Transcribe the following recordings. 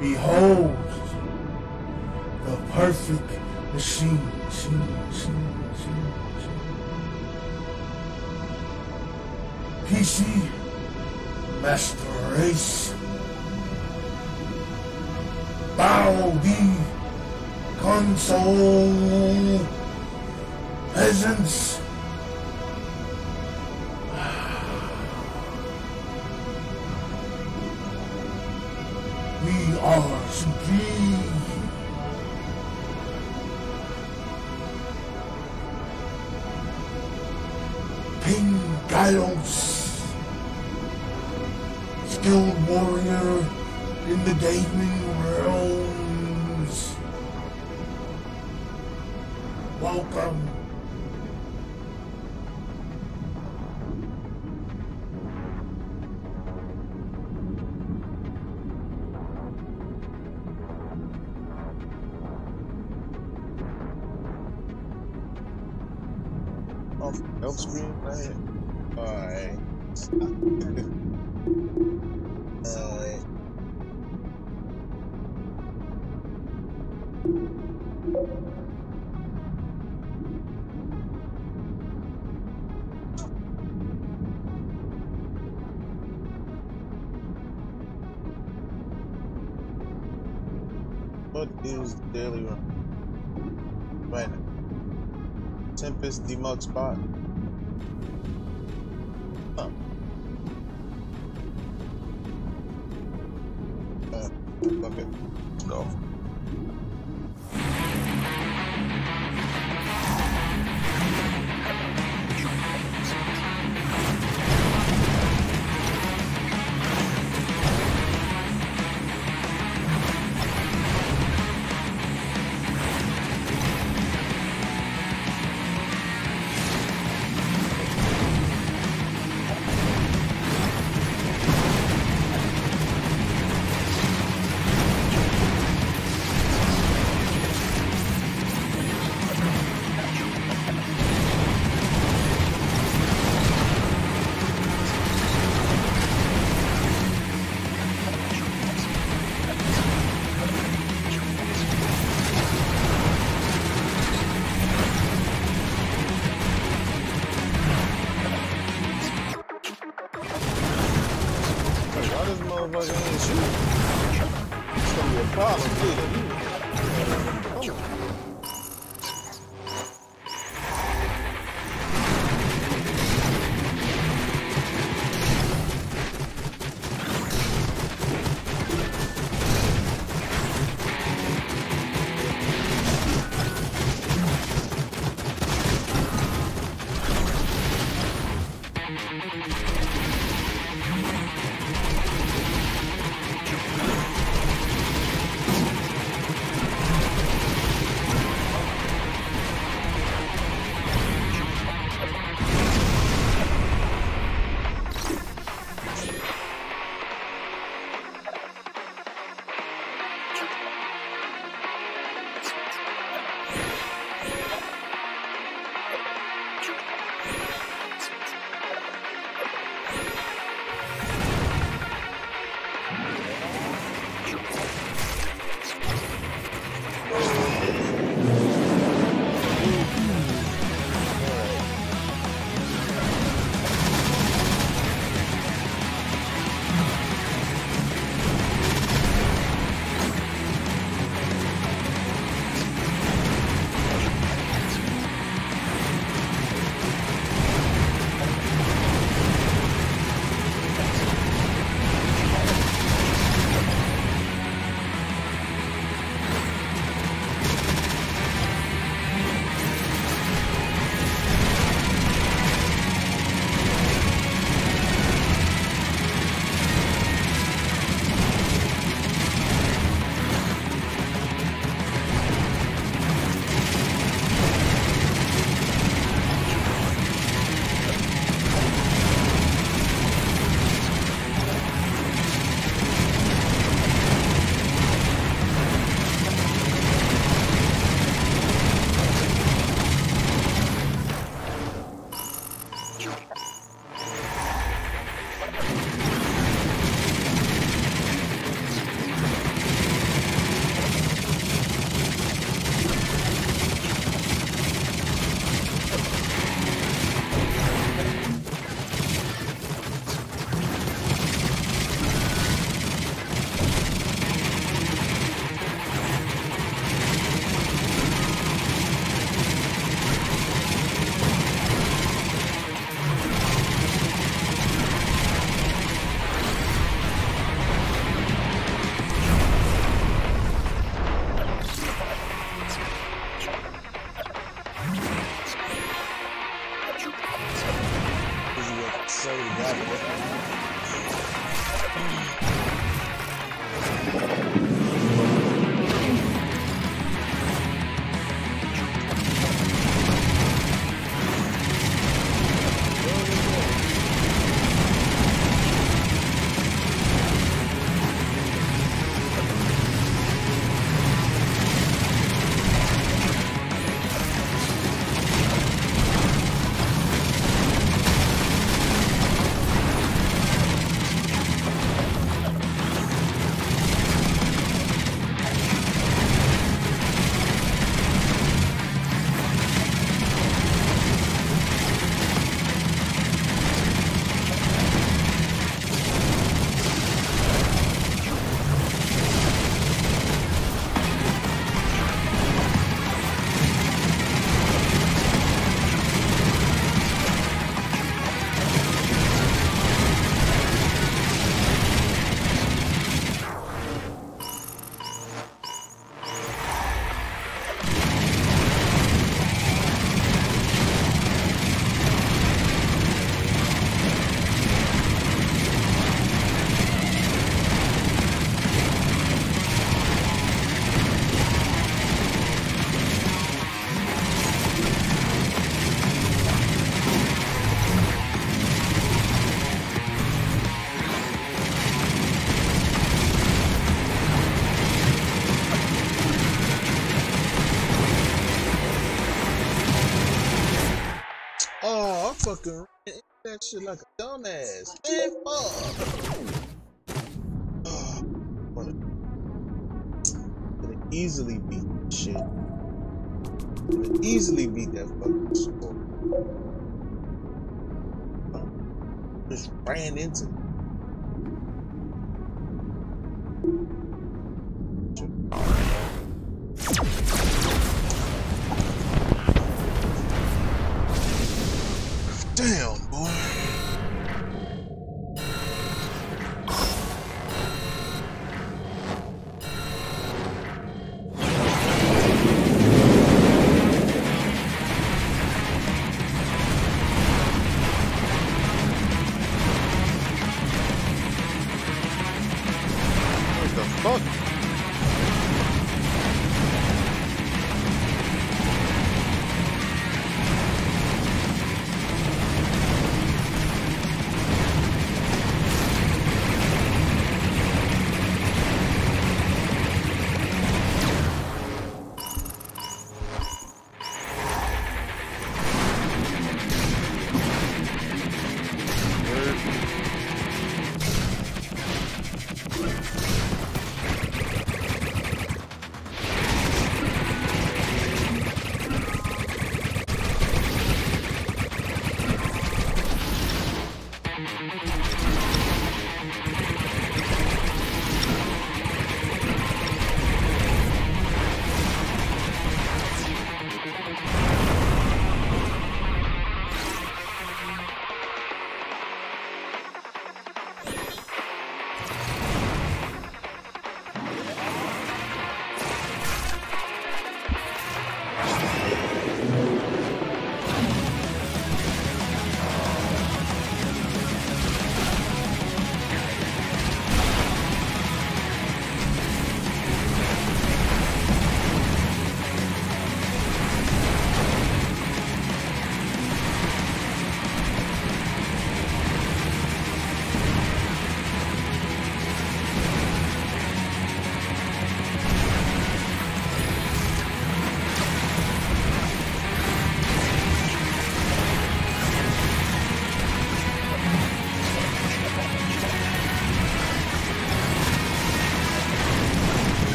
Behold the perfect machine. PC Master Race. Bow the console peasants. We are supreme. King Gallos, skilled warrior in the gaming realms. Welcome. Off help screen right. Alright. Alright. What is the daily run? Right now. Tempest demug spot. Huh. Okay. Let's go. Why this motherfucker ain't shooting? It's gonna be a problem, dude. fucking ran into that shit like a dumbass. Man, fuck. Could have easily beat that shit. Could have easily beat that fucking score. Just ran into it. Damn, boy. What the fuck?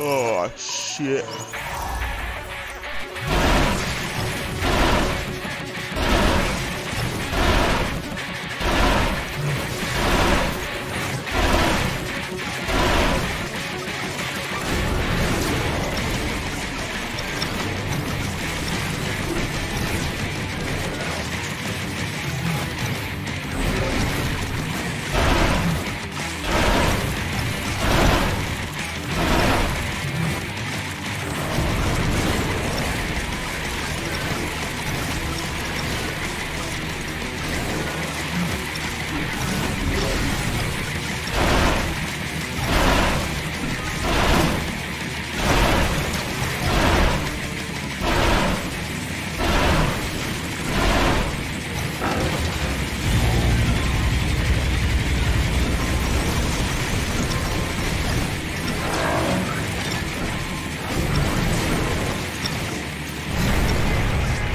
Oh shit.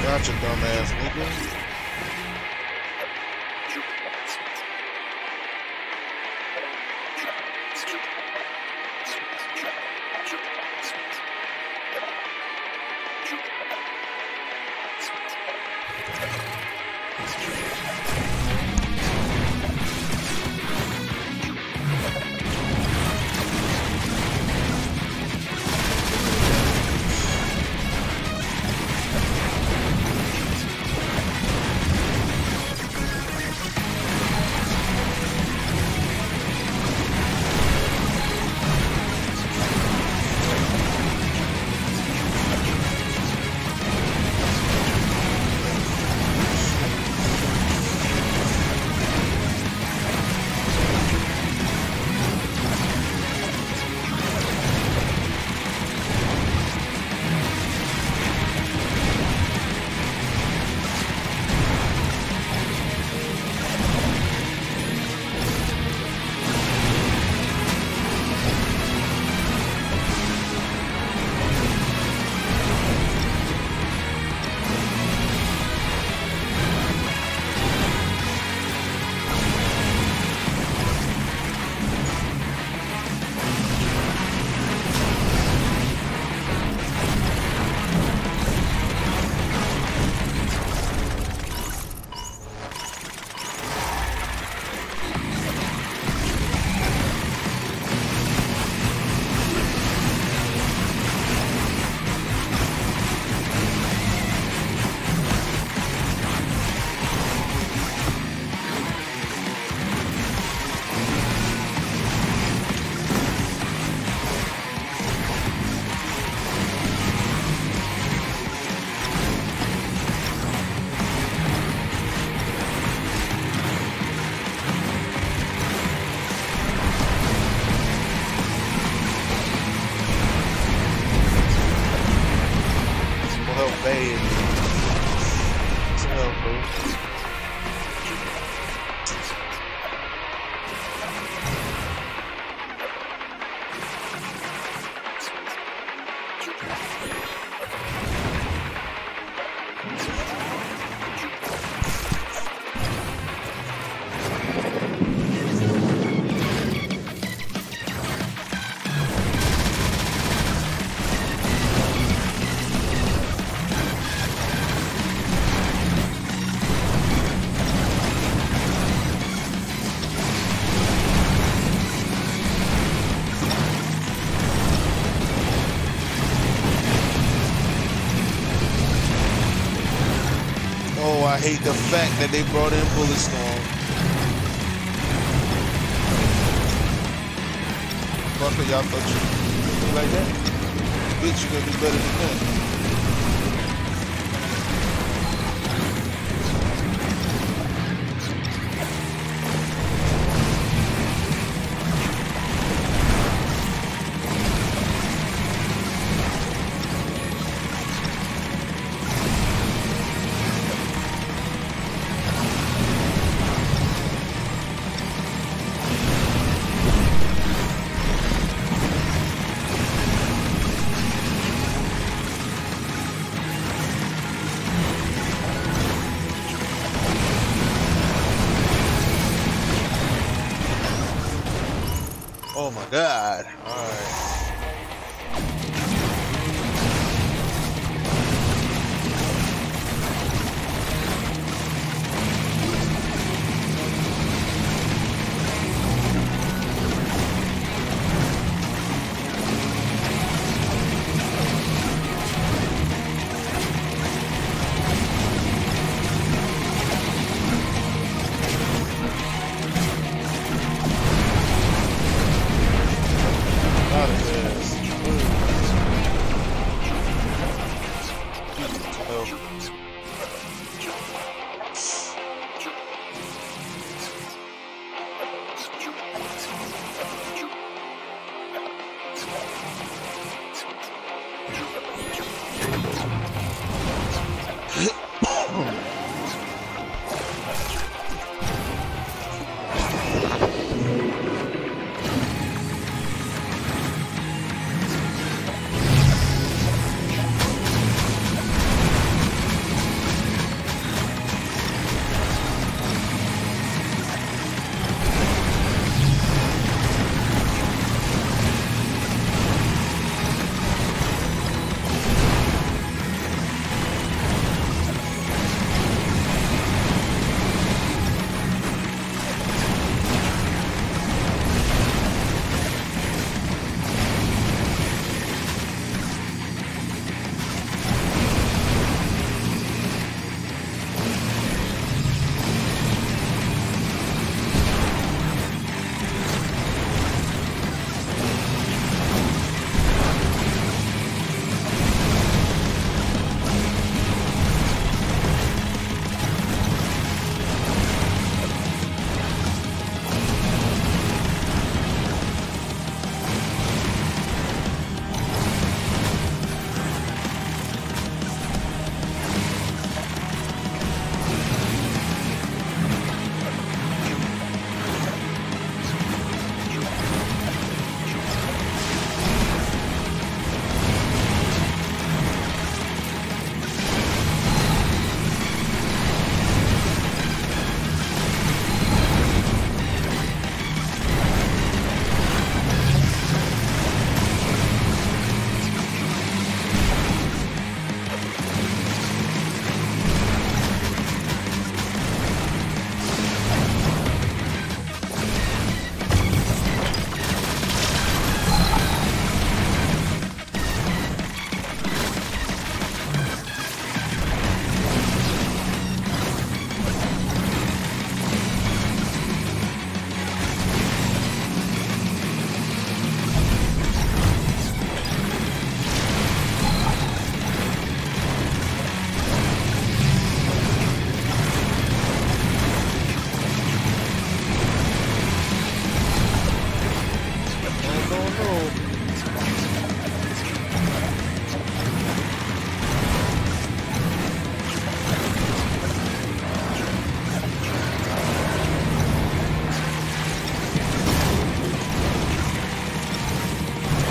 Gotcha, dumbass nigga. I hate the fact that they brought in Bulletstorm. Fucker, y'all thought you like that? Bitch, you gonna do better than that. Oh my God. All right.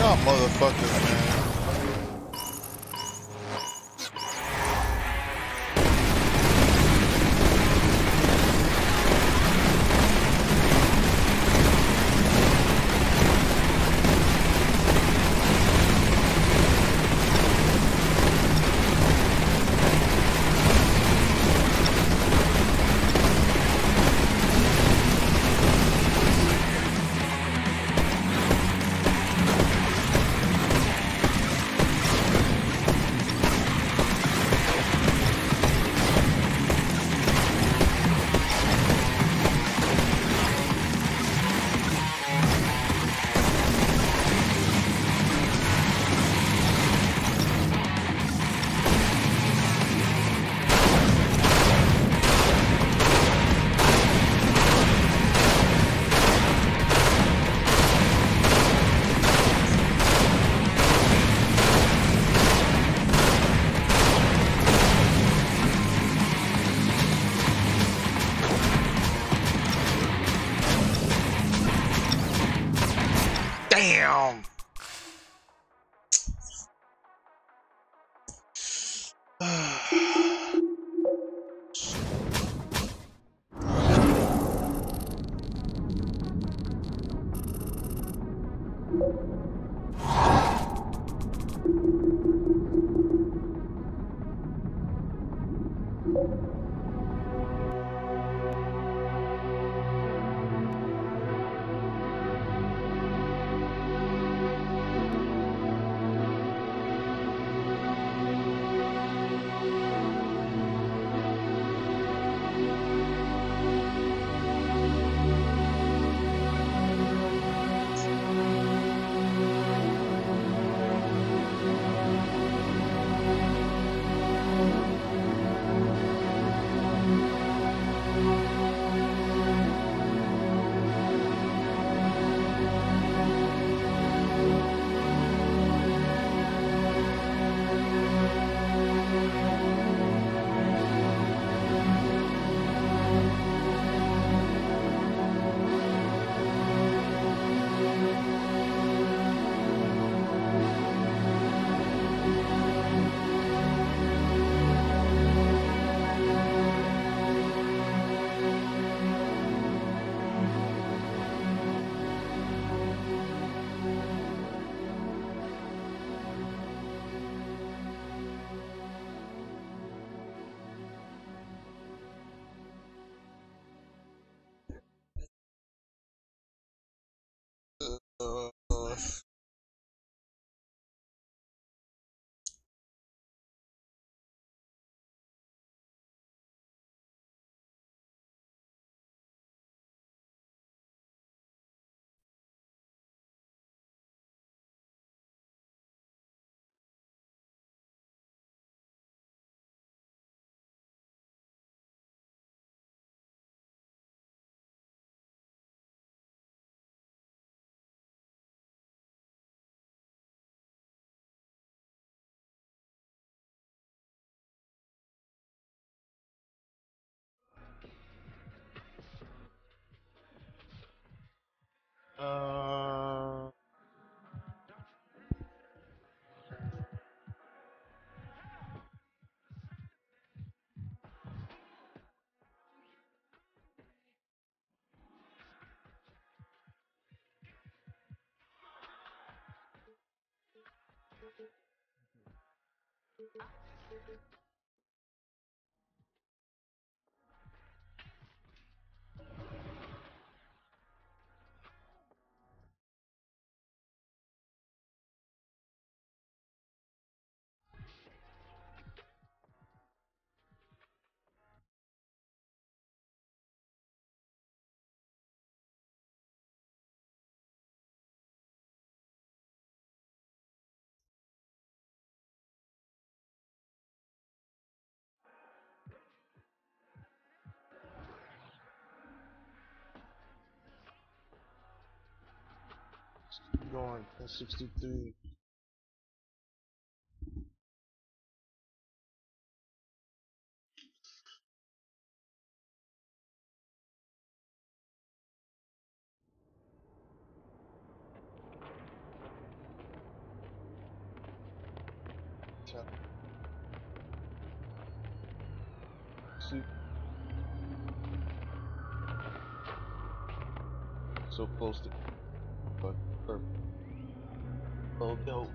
Y'all motherfuckers, man. Damn. Going 63. see. So close to perfect. Oh no.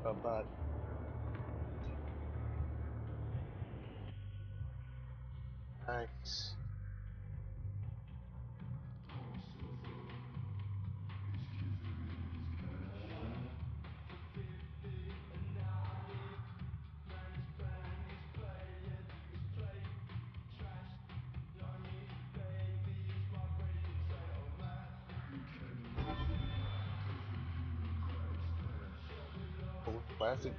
About nice. Oh, classic.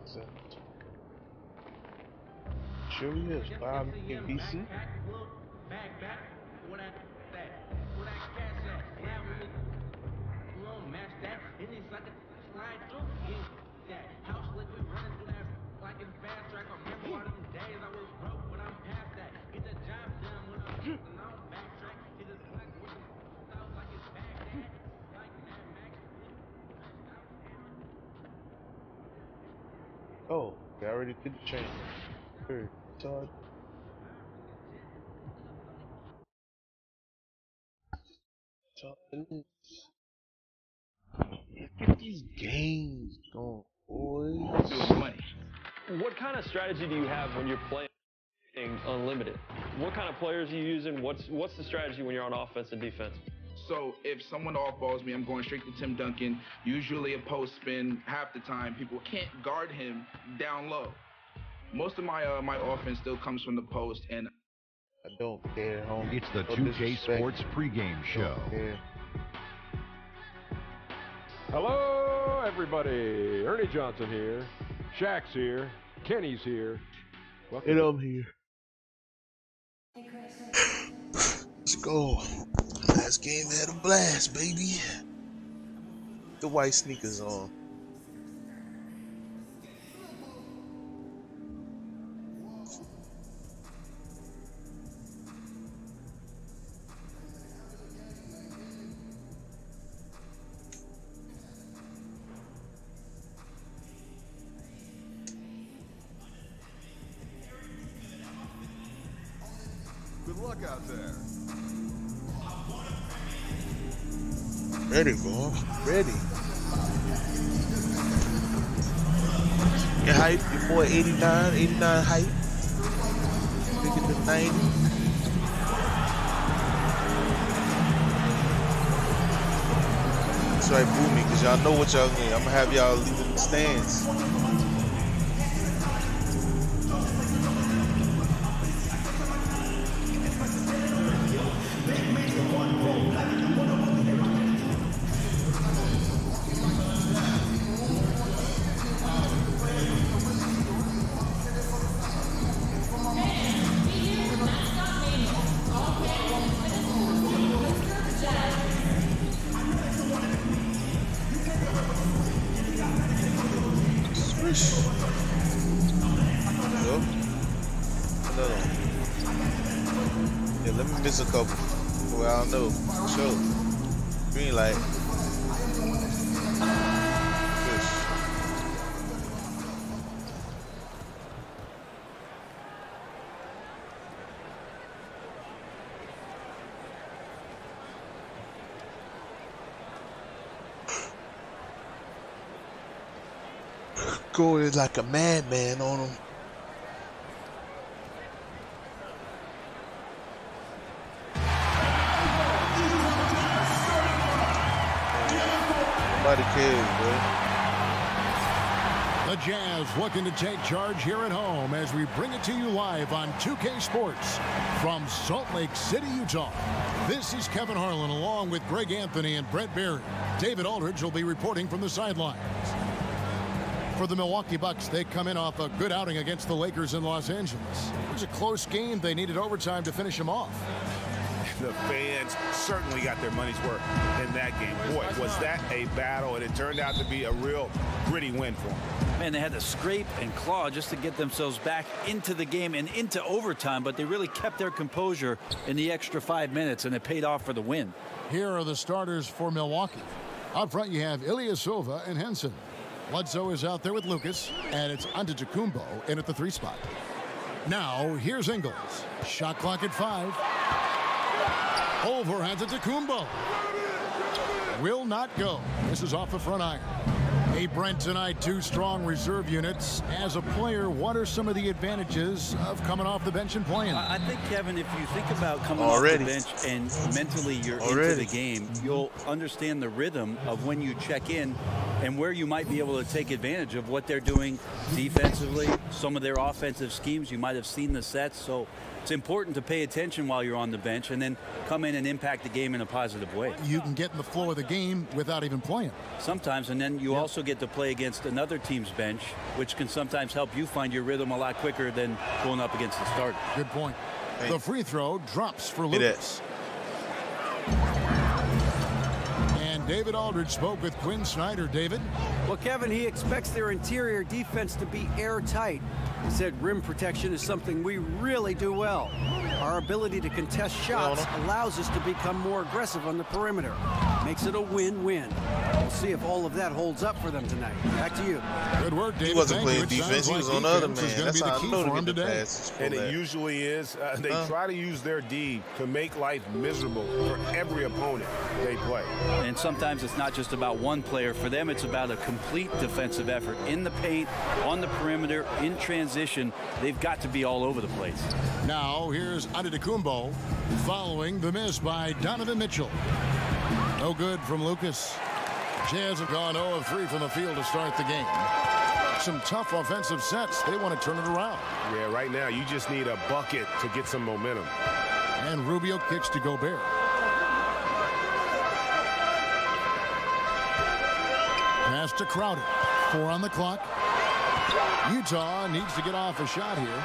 So, sure he is. 5 million BC. Oh, they already did the change. Third, Todd. Get these games going, boys. What kind of strategy do you have when you're playing unlimited? What kind of players are you using? What's the strategy when you're on offense and defense? So if someone off-balls me, I'm going straight to Tim Duncan, usually a post spin. Half the time, people can't guard him down low. Most of my my offense still comes from the post, and I don't care, homie. It's the No 2K disrespect. Sports pregame show. Don't care. Hello, everybody. Ernie Johnson here. Shaq's here. Kenny's here. Welcome. And I'm here. Let's go. Last game had a blast, baby. The white sneakers on. Good luck out there. Ready, bro. Ready. Your hype, your boy 89 hype. Look at the 90. That's right, boo me, cause y'all know what y'all need. I'm gonna have y'all leaving the stands. Yup. Another one. Yeah, let me miss a couple. Well, I don't know. Sure. Green light. Fish. Going like a madman on him. Nobody cares, bro. The Jazz looking to take charge here at home as we bring it to you live on 2K Sports from Salt Lake City, Utah. This is Kevin Harlan along with Greg Anthony and Brett Berry. David Aldridge will be reporting from the sidelines. For the Milwaukee Bucks, they come in off a good outing against the Lakers in Los Angeles. It was a close game. They needed overtime to finish them off. The fans certainly got their money's worth in that game. Boy, was that a battle, and it turned out to be a real gritty win for them. Man, they had to scrape and claw just to get themselves back into the game and into overtime, but they really kept their composure in the extra 5 minutes, and it paid off for the win. Here are the starters for Milwaukee. Up front, you have Ilyasova and Henson. Bledsoe is out there with Lucas, and it's Antetokounmpo in at the 3 spot. Now, here's Ingles. Shot clock at 5. Over Antetokounmpo. Will not go. This is off the front iron. Hey, Brent, tonight, 2 strong reserve units. As a player, what are some of the advantages of coming off the bench and playing? I think, Kevin, if you think about coming off the bench and mentally you're into the game, you'll understand the rhythm of when you check in and where you might be able to take advantage of what they're doing defensively, some of their offensive schemes. You might have seen the sets, so it's important to pay attention while you're on the bench and then come in and impact the game in a positive way. You can get in the flow of the game without even playing. Sometimes, and then you also get to play against another team's bench, which can sometimes help you find your rhythm a lot quicker than going up against the starter. Good point. The free throw drops for Lucas. And David Aldridge spoke with Quinn Snyder. David? Well, Kevin, he expects their interior defense to be airtight. He said rim protection is something we really do well. Our ability to contest shots allows us to become more aggressive on the perimeter. Makes it a win-win. We'll see if all of that holds up for them tonight. Back to you. Good work, David. He wasn't playing defense. He was on the other man. That's how I know to get the passes. And it usually is. They try to use their D to make life miserable for every opponent they play. And sometimes it's not just about one player. For them, it's about a complete defensive effort. In the paint, on the perimeter, in transition, they've got to be all over the place. Now, here's Antetokounmpo following the miss by Donovan Mitchell. No good from Lucas. Jazz have gone 0 of 3 from the field to start the game. Some tough offensive sets. They want to turn it around. Yeah, right now you just need a bucket to get some momentum. And Rubio kicks to Gobert. Pass to Crowder. 4 on the clock. Utah needs to get off a shot here.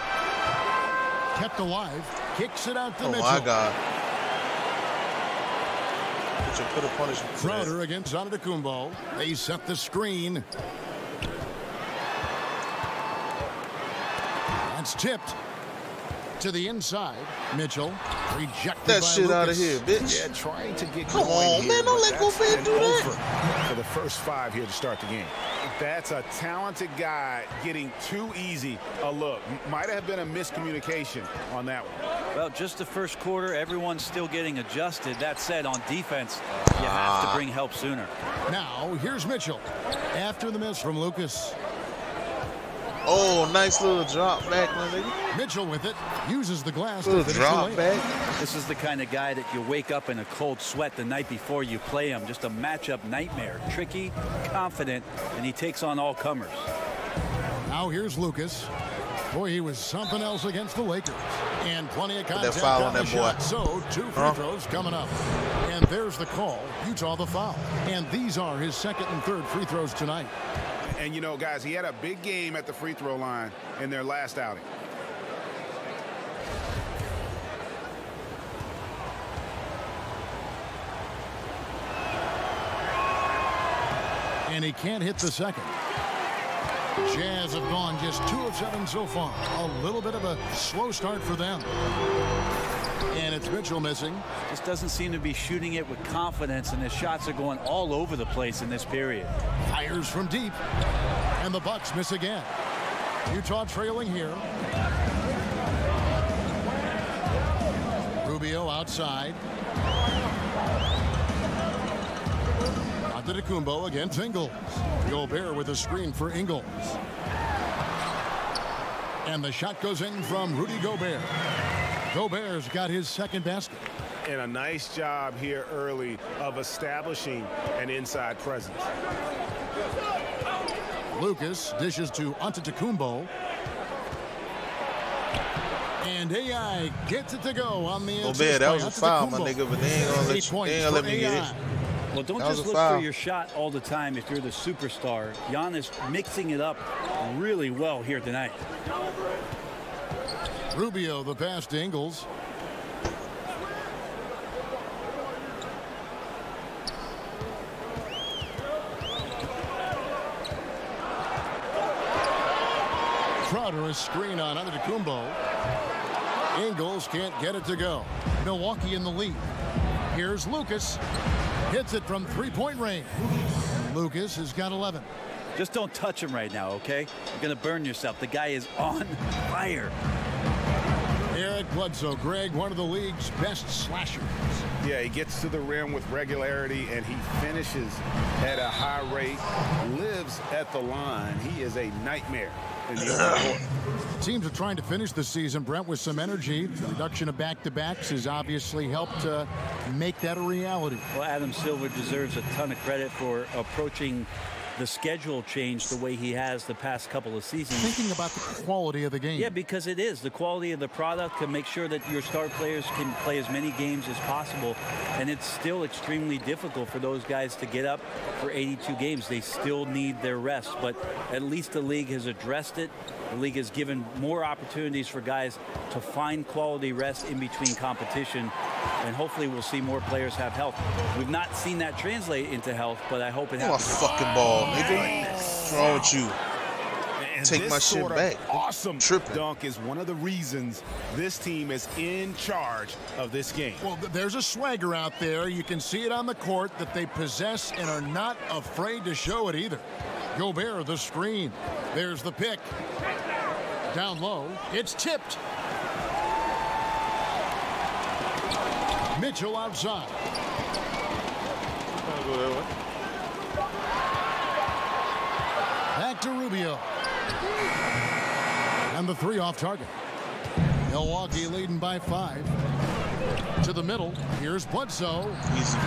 Kept alive. Kicks it out to Mitchell. Oh, my God. Mitchell put a punishment. Crowder against Antetokounmpo. They set the screen. That's tipped to the inside. Mitchell rejected that by shit Lucas. out of here, bitch. Yeah, trying to get Come on, man. Don't let Gobert do that. For the first 5 here to start the game. That's a talented guy getting too easy a look. Might have been a miscommunication on that one. Well, just the first quarter, everyone's still getting adjusted. That said, on defense, you have to bring help sooner. Now, here's Mitchell. After the miss from Lucas. Oh, nice little drop back, my nigga. Mitchell with it. Uses the glass Little to finish drop the back. This is the kind of guy that you wake up in a cold sweat the night before you play him. Just a matchup nightmare. Tricky, confident, and he takes on all comers. Now here's Lucas. Boy, he was something else against the Lakers. And plenty of contact foul on on the that shot. boy. So 2 free throws coming up. And there's the call. Utah the foul. And these are his second and third free throws tonight. And, you know, guys, he had a big game at the free throw line in their last outing. And he can't hit the second. Jazz have gone just 2 of 7 so far. A little bit of a slow start for them. And it's Mitchell missing. Just doesn't seem to be shooting it with confidence, and his shots are going all over the place in this period. Fires from deep. And the Bucks miss again. Utah trailing here. Rubio outside. Antetokounmpo against Ingles. Gobert with a screen for Ingles. And the shot goes in from Rudy Gobert. Gobert's got his second basket. And a nice job here early of establishing an inside presence. Lucas dishes to Antetokounmpo. And AI gets it to go on the inside. Gobert, that was a foul, my nigga, but they ain't gonna let me get it. Well, don't just look for your shot all the time if you're the superstar. Giannis mixing it up really well here tonight. Rubio, the pass to Ingles. Crowder is screen on Antetokounmpo. Ingles can't get it to go. Milwaukee in the lead. Here's Lucas. Hits it from three-point range. Lucas has got 11. Just don't touch him right now, okay? You're going to burn yourself. The guy is on fire. Eric Bledsoe, Greg, one of the league's best slashers. Yeah, he gets to the rim with regularity, and he finishes at a high rate, lives at the line. He is a nightmare in the open court. Teams are trying to finish the season, Brent, with some energy. The reduction of back-to-backs has obviously helped make that a reality. Well, Adam Silver deserves a ton of credit for approaching the schedule change the way he has the past couple of seasons. Thinking about the quality of the game. Yeah, because it is. The quality of the product to make sure that your star players can play as many games as possible. And it's still extremely difficult for those guys to get up for 82 games. They still need their rest. But at least the league has addressed it. The league has given more opportunities for guys to find quality rest in between competition. And hopefully we'll see more players have health. We've not seen that translate into health, but I hope it happens. Oh, my fucking ball, nigga. What's wrong with you? And Take my shit back. Awesome dunk is one of the reasons this team is in charge of this game. Well, there's a swagger out there. You can see it on the court that they possess and are not afraid to show it either. Gobert, the screen. There's the pick. Down low. It's tipped. Mitchell outside. Back to Rubio. And the three off target. Milwaukee leading by 5. To the middle. Here's Bledsoe.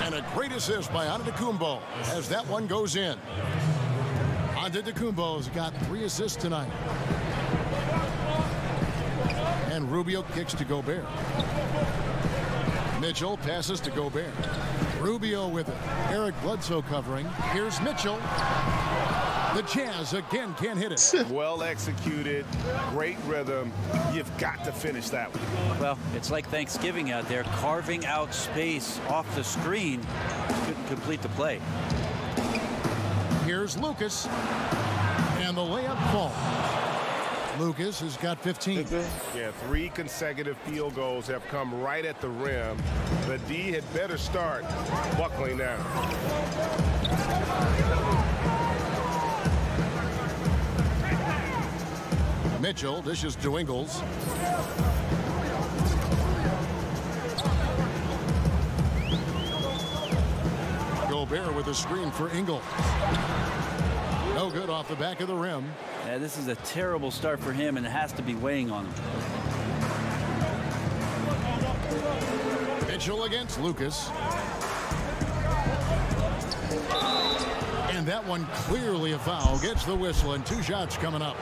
And a great assist by Antetokounmpo as that one goes in. Antetokounmpo's got 3 assists tonight. And Rubio kicks to Gobert. Mitchell passes to Gobert. Rubio with it. Eric Bledsoe covering. Here's Mitchell. The Jazz again can't hit it. Well executed. Great rhythm. You've got to finish that one. Well, it's like Thanksgiving out there, carving out space off the screen. Couldn't complete the play. Here's Lucas. And the layup falls. Lucas has got 15. Yeah, 3 consecutive field goals have come right at the rim. The D had better start buckling down. Mitchell dishes to Ingles. Gobert with a screen for Ingles. No good off the back of the rim. Yeah, this is a terrible start for him, and it has to be weighing on him. Mitchell against Lucas. And that one clearly a foul. Gets the whistle, and 2 shots coming up.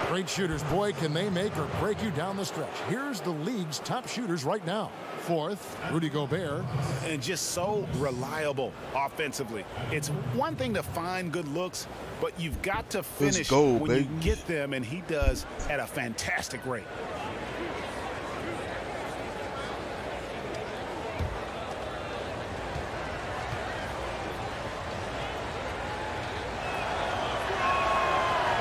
Great shooters. Boy, can they make or break you down the stretch. Here's the league's top shooters right now. 4th, Rudy Gobert. And just so reliable offensively. It's one thing to find good looks, but you've got to finish when you get them, and he does at a fantastic rate.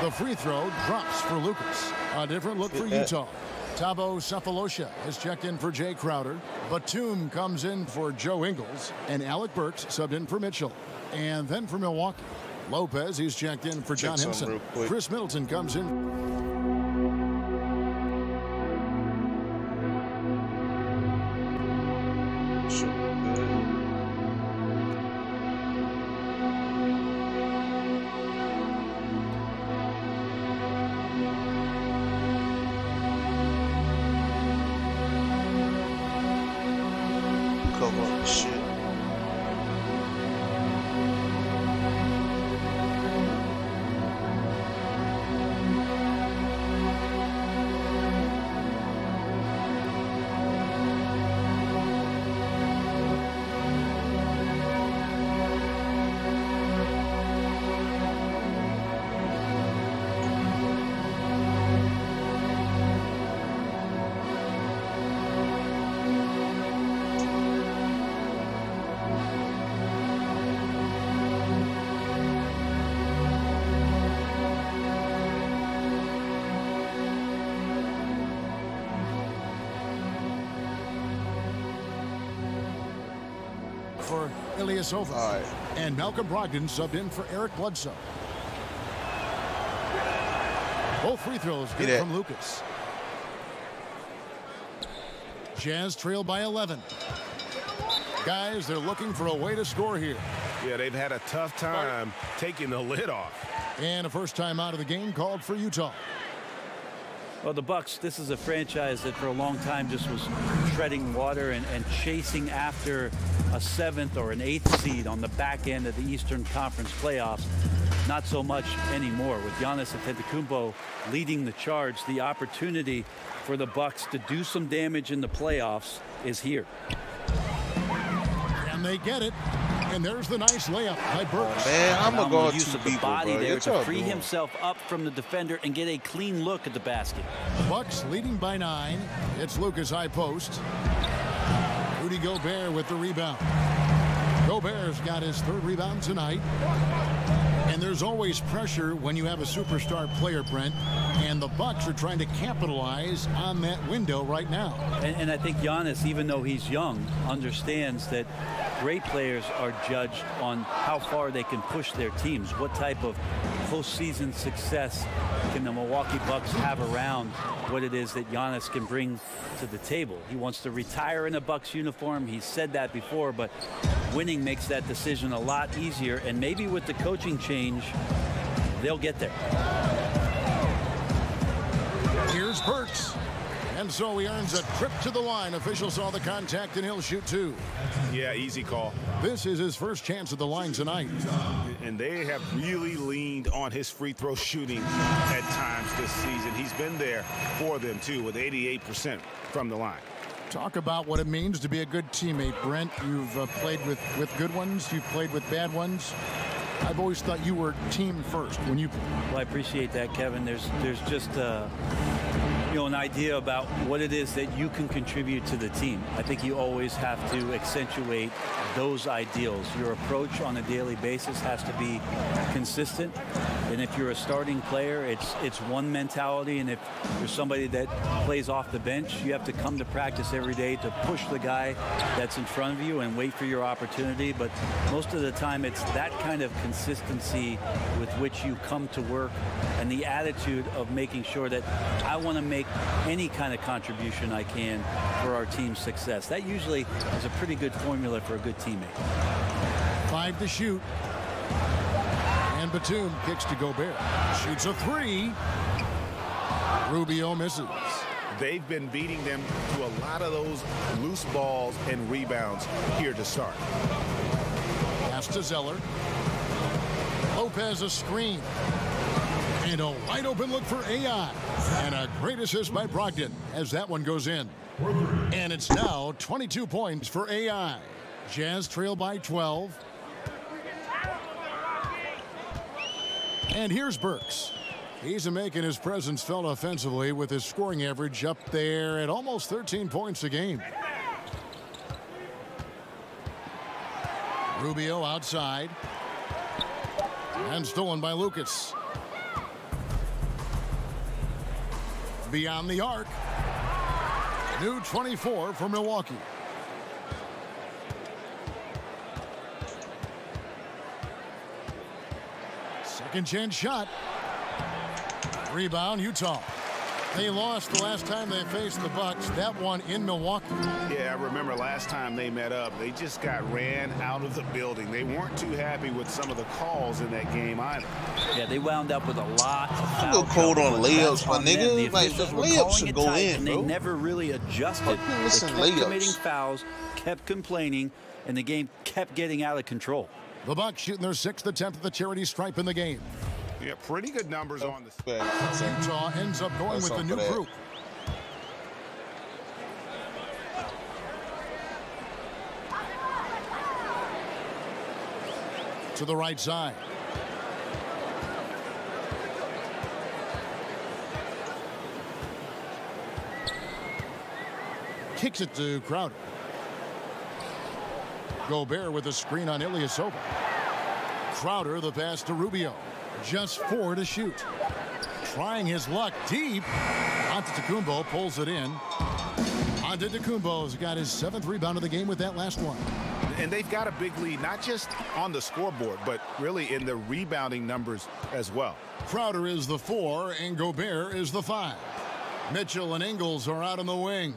The free throw drops for Lucas. A different look for Utah. Thabo Sefolosha has checked in for Jay Crowder. Batum comes in for Joe Ingles. And Alec Burks subbed in for Mitchell. And then for Milwaukee, Lopez, he's checked in for John Henson. Chris Middleton comes in. Come on, shit. for Ilyasova. All right. And Malcolm Brogdon subbed in for Eric Bledsoe. Both free throws good from Lucas. Jazz trail by 11. Guys, they're looking for a way to score here. Yeah, they've had a tough time taking the lid off. And a first time out of the game called for Utah. Well, the Bucks, this is a franchise that for a long time just was treading water and chasing after a 7th or an 8th seed on the back end of the Eastern Conference playoffs. Not so much anymore. With Giannis Antetokounmpo leading the charge, the opportunity for the Bucks to do some damage in the playoffs is here. And they get it. And there's the nice layup by Burks. Oh, man, I'm going to go use of the body there to free himself up from the defender and get a clean look at the basket. Bucks leading by 9. It's Lucas high post. Rudy Gobert with the rebound. Gobert's got his 3rd rebound tonight. And there's always pressure when you have a superstar player, Brent. And the Bucks are trying to capitalize on that window right now. And I think Giannis, even though he's young, understands that great players are judged on how far they can push their teams. What type of postseason success can the Milwaukee Bucks have around what it is that Giannis can bring to the table? He wants to retire in a Bucks uniform. He's said that before, but winning makes that decision a lot easier. And maybe with the coaching change, they'll get there. Here's Burks. And so he earns a trip to the line. Official saw the contact, and he'll shoot 2. Yeah, easy call. This is his first chance at the line tonight. And they have really leaned on his free throw shooting at times this season. He's been there for them, too, with 88% from the line. Talk about what it means to be a good teammate, Brent. You've played with good ones. You've played with bad ones. I've always thought you were team first when you played. Well, I appreciate that, Kevin. There's just an idea about what it is that you can contribute to the team. I think you always have to accentuate those ideals. Your approach on a daily basis has to be consistent. And if you're a starting player, it's one mentality. And if you're somebody that plays off the bench, you have to come to practice every day to push the guy that's in front of you and wait for your opportunity. But most of the time, it's that kind of consistency with which you come to work and the attitude of making sure that I want to make any kind of contribution I can for our team's success. That usually is a pretty good formula for a good teammate. 5 to shoot. And Batum kicks to Gobert. Shoots a 3. Rubio misses. They've been beating them to a lot of those loose balls and rebounds here to start. Pass to Zeller. Lopez a screen. And a wide open look for AI. And a great assist by Brogdon as that one goes in. And it's now 22 points for AI. Jazz trail by 12. And here's Burks. He's making his presence felt offensively with his scoring average up there at almost 13 points a game. Rubio outside. And stolen by Lucas. Beyond the arc. New 24 for Milwaukee. Second chance shot. Rebound, Utah. They lost the last time they faced the Bucks. That one in Milwaukee. Yeah, I remember last time they met up, they just got ran out of the building. They weren't too happy with some of the calls in that game either. Yeah, they wound up with a lot of I go cold on layups, my nigga. The Like, officials were layups calling should it go tight, in, and bro. they never really adjusted. They Listen, kept layups. committing fouls, kept complaining, and the game kept getting out of control. The Bucks shooting their 6th attempt at the charity stripe in the game. Yeah, pretty good numbers on the spot. Utah ends up going with the new group. To the right side. Kicks it to Crowder. Gobert with a screen on Ilyasova. Crowder the pass to Rubio. Just 4 to shoot. Trying his luck deep. Antetokounmpo pulls it in. Antetokounmpo's got his 7th rebound of the game with that last one. And they've got a big lead, not just on the scoreboard, but really in the rebounding numbers as well. Crowder is the 4, and Gobert is the 5. Mitchell and Ingles are out in the wings.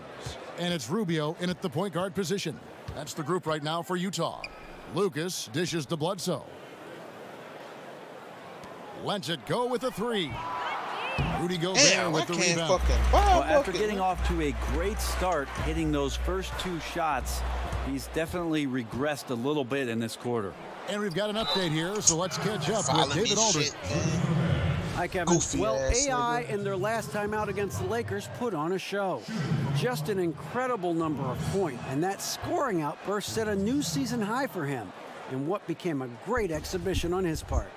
And it's Rubio in at the point guard position. That's the group right now for Utah. Lucas dishes to Bledsoe. Lets it go with a 3. Rudy Gobert with the rebound. Well, after getting off to a great start, hitting those first 2 shots, he's definitely regressed a little bit in this quarter. And we've got an update here, so let's catch up with David Aldridge. Hi, Kevin. Well, AI in their last time out against the Lakers put on a show. Just an incredible number of points, and that scoring outburst set a new season high for him in what became a great exhibition on his part.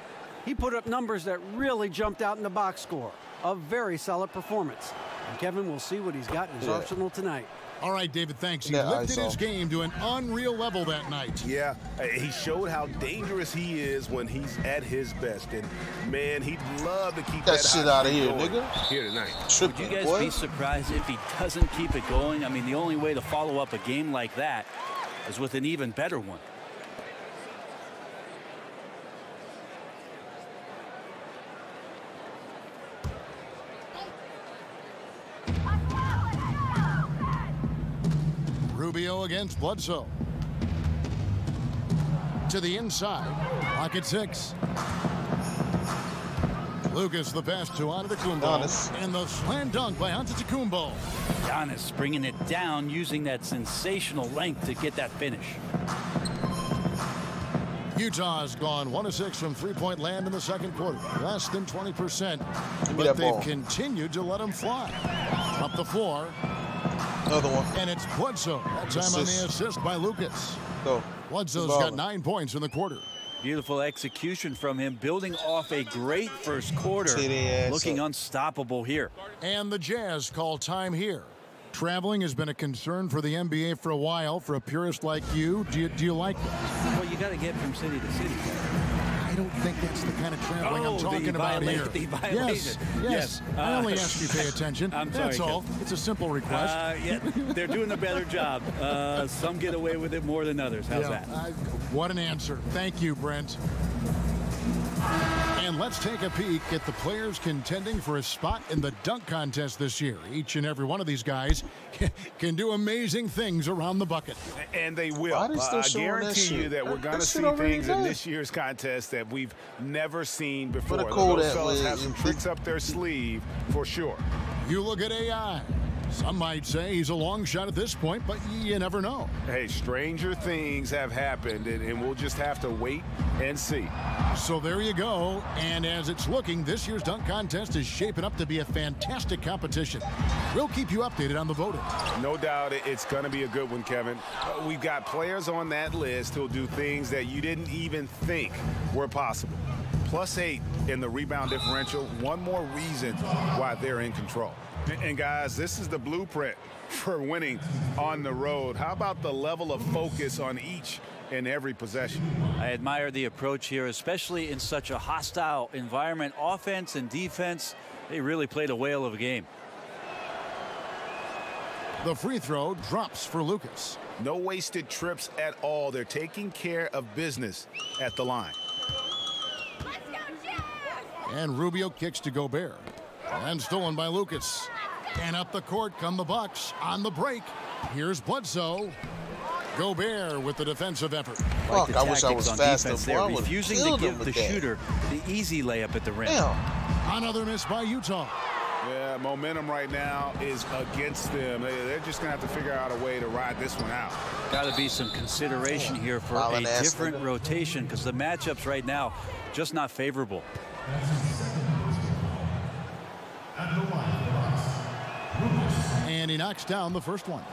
He put up numbers that really jumped out in the box score. A very solid performance. And Kevin will see what he's got in his arsenal tonight. All right, David, thanks. He lifted his game to an unreal level that night. Yeah, he showed how dangerous he is when he's at his best. And, man, he'd love to keep that shit out of here, nigga. Here tonight. Would you guys be surprised if he doesn't keep it going? I mean, the only way to follow up a game like that is with an even better one. Rubio against Bledsoe. To the inside. Pocket 6. Lucas the pass to Antetokounmpo. And the slam dunk by Antetokounmpo. Giannis bringing it down, using that sensational length to get that finish. Utah's gone 1 of 6 from three-point land in the second quarter. Less than 20%. But they've continued to let them fly. Up the floor. Another one. And it's Bledsoe. That time on the assist by Lucas. Bledsoe's got 9 points in the quarter. Beautiful execution from him, building off a great first quarter, looking unstoppable here. And the Jazz call time here. Traveling has been a concern for the NBA for a while. For a purist like you, do you like that? Well, you got to get from city to city. I don't think that's the kind of traveling I'm talking about here. Yes. I only ask you pay attention. That's all. It's a simple request. Yeah, they're doing a better job. Some get away with it more than others. How's that? What an answer. Thank you, Brent. And let's take a peek at the players contending for a spot in the dunk contest this year. Each and every one of these guys can do amazing things around the bucket. And they will. I guarantee you that we're going to see things in this year's contest that we've never seen before. Those fellas have some tricks up their sleeve for sure. You look at AI. Some might say he's a long shot at this point, but you never know. Hey, stranger things have happened, and we'll just have to wait and see. So there you go. And as it's looking, this year's dunk contest is shaping up to be a fantastic competition. We'll keep you updated on the voting. No doubt it's going to be a good one, Kevin. We've got players on that list who'll do things that you didn't even think were possible. +8 in the rebound differential. One more reason why they're in control. And guys, this is the blueprint for winning on the road. How about the level of focus on each and every possession? I admire the approach here, especially in such a hostile environment. Offense and defense, they really played a whale of a game. The free throw drops for Lucas. No wasted trips at all. They're taking care of business at the line. And Rubio kicks to Gobert. And stolen by Lucas. And up the court come the Bucks on the break. Here's Bledsoe. Gobert with the defensive effort. Fuck, I wish I was faster. They're refusing to give the shooter the easy layup at the rim. Another miss by Utah. Yeah, momentum right now is against them. They're just going to have to figure out a way to ride this one out. Got to be some consideration here for a different rotation because the matchups right now just not favorable. And he knocks down the first one.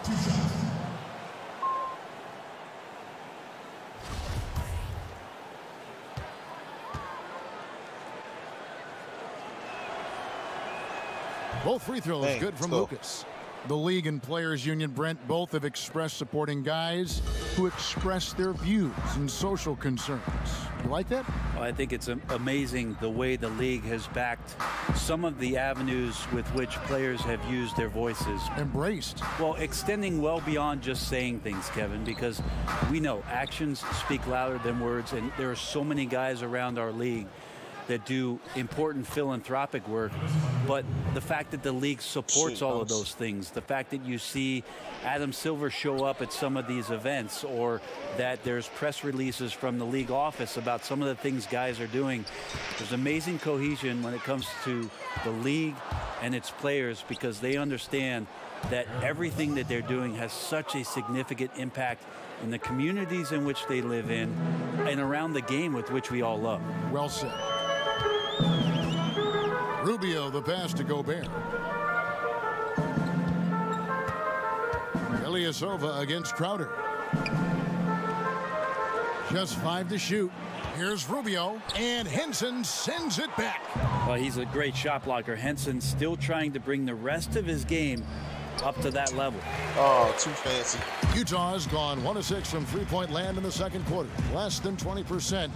Both free throws good from Lucas. The league and players union, Brent, both have expressed supporting guys who express their views and social concerns. You like that? Well, I think it's amazing the way the league has backed some of the avenues with which players have used their voices. Embraced. Well, extending well beyond just saying things, Kevin, because we know actions speak louder than words, and there are so many guys around our league that do important philanthropic work, but the fact that the league supports all of those things, the fact that you see Adam Silver show up at some of these events, or that there's press releases from the league office about some of the things guys are doing, there's amazing cohesion when it comes to the league and its players, because they understand that everything that they're doing has such a significant impact in the communities in which they live in and around the game with which we all love. Well said. Rubio, the pass to Gobert. Ilyasova against Crowder. Just 5 to shoot. Here's Rubio, and Henson sends it back. Well, he's a great shot blocker. Henson still trying to bring the rest of his game up to that level. Oh, too fancy. Utah's gone 1 of 6 from three-point land in the second quarter. Less than 20%,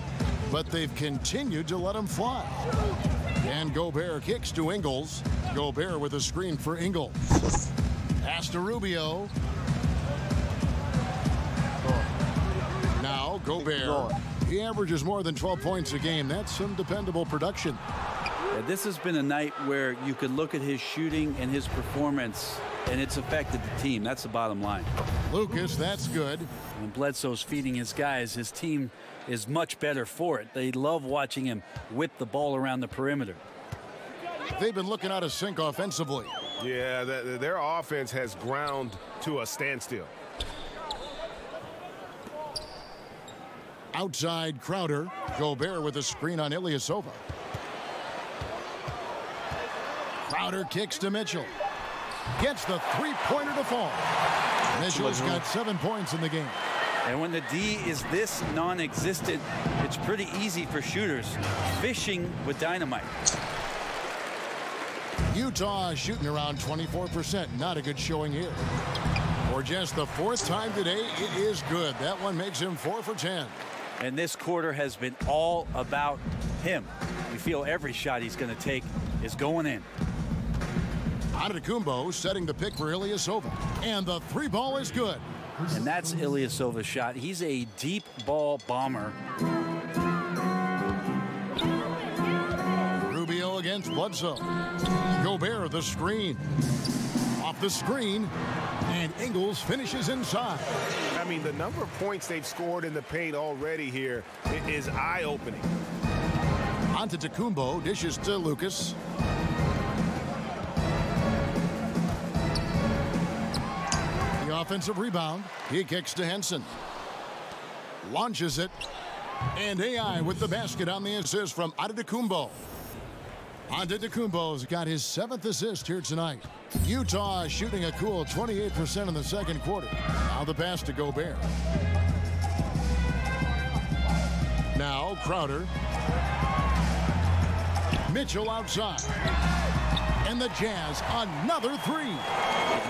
but they've continued to let him fly. And Gobert kicks to Ingles. Gobert with a screen for Ingles. Pass to Rubio. Now Gobert. He averages more than 12 points a game. That's some dependable production. Yeah, this has been a night where you could look at his shooting and his performance, and it's affected the team. That's the bottom line. Lucas, that's good. When Bledsoe's feeding his guys, his team is much better for it. They love watching him whip the ball around the perimeter. They've been looking out of sync offensively. Yeah, their offense has ground to a standstill. Outside Crowder. Gobert with a screen on Ilyasova. Crowder kicks to Mitchell. Gets the three-pointer to fall. Mitchell's got 7 points in the game. And when the D is this non-existent, it's pretty easy for shooters. Fishing with dynamite. Utah shooting around 24%. Not a good showing here. For just the 4th time today, it is good. That one makes him 4 for 10. And this quarter has been all about him. You feel every shot he's going to take is going in. Antetokounmpo setting the pick for Ilyasova. And the 3-ball is good. And that's Ilyasova's shot. He's a deep ball bomber. Rubio against Bledsoe. Gobert the screen. Off the screen. And Ingles finishes inside. I mean, the number of points they've scored in the paint already here is eye-opening. Antetokounmpo dishes to Lucas. The offensive rebound. He kicks to Henson. Launches it. And AI with the basket on the assist from Antetokounmpo. Antetokounmpo's got his 7th assist here tonight. Utah shooting a cool 28% in the second quarter. Now the pass to Gobert. Now Crowder. Mitchell outside. And the Jazz, another 3.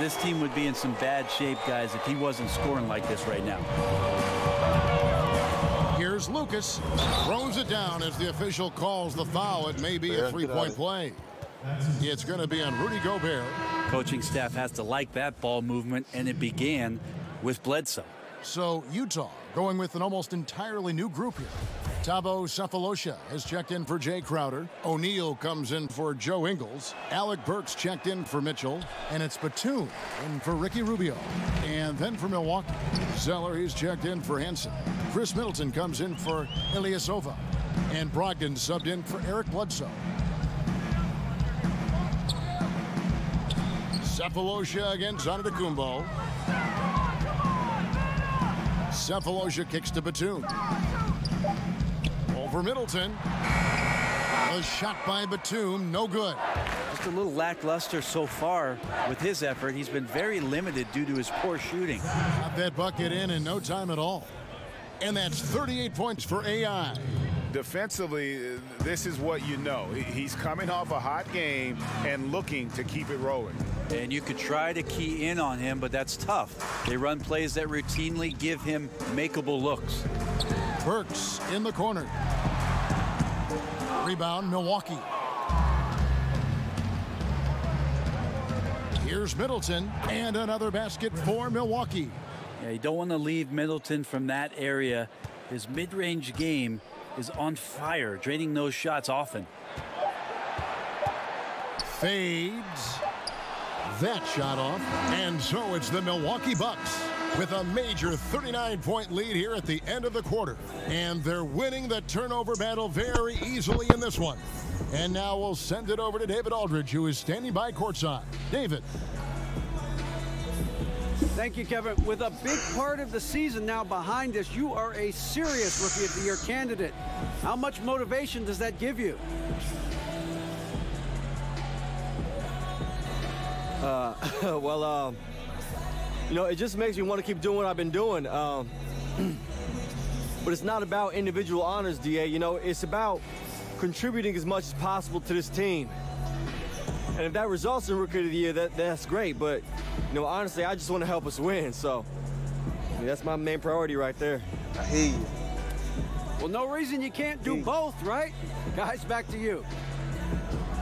This team would be in some bad shape, guys, if he wasn't scoring like this right now. Here's Lucas. Throws it down as the official calls the foul. It may be a 3-point play. It's going to be on Rudy Gobert. Coaching staff has to like that ball movement, and it began with Bledsoe. So Utah going with an almost entirely new group here. Thabo Sefolosha has checked in for Jay Crowder. O'Neal comes in for Joe Ingles. Alec Burks checked in for Mitchell. And it's Batum in for Ricky Rubio. And then for Milwaukee, Zeller, he's checked in for Henson. Chris Middleton comes in for Ilyasova. And Brogdon subbed in for Eric Bledsoe. Sefolosha against Antetokounmpo. Sefolosha kicks to Batum. Over Middleton. A shot by Batum, no good. Just a little lackluster so far with his effort. He's been very limited due to his poor shooting. Got that bucket in no time at all. And that's 38 points for AI. Defensively, this is what you know. He's coming off a hot game and looking to keep it rolling. And you could try to key in on him, but that's tough. They run plays that routinely give him makeable looks. Burks in the corner. Rebound, Milwaukee. Here's Middleton, and another basket for Milwaukee. Yeah, you don't want to leave Middleton from that area. His mid-range game is on fire, draining those shots often. Fades. That shot off. And so it's the Milwaukee Bucks with a major 39-point lead here at the end of the quarter. And they're winning the turnover battle very easily in this one. And now we'll send it over to David Aldridge, who is standing by courtside. David. Thank you, Kevin. With a big part of the season now behind us, you are a serious Rookie of the Year candidate. How much motivation does that give you? You know, it just makes me want to keep doing what I've been doing. But it's not about individual honors, DA. You know, it's about contributing as much as possible to this team. And if that results in Rookie of the Year, that's great. But, you know, honestly, I just want to help us win. So, I mean, that's my main priority right there. I hear you. Well, no reason you can't do both, right? Guys, back to you.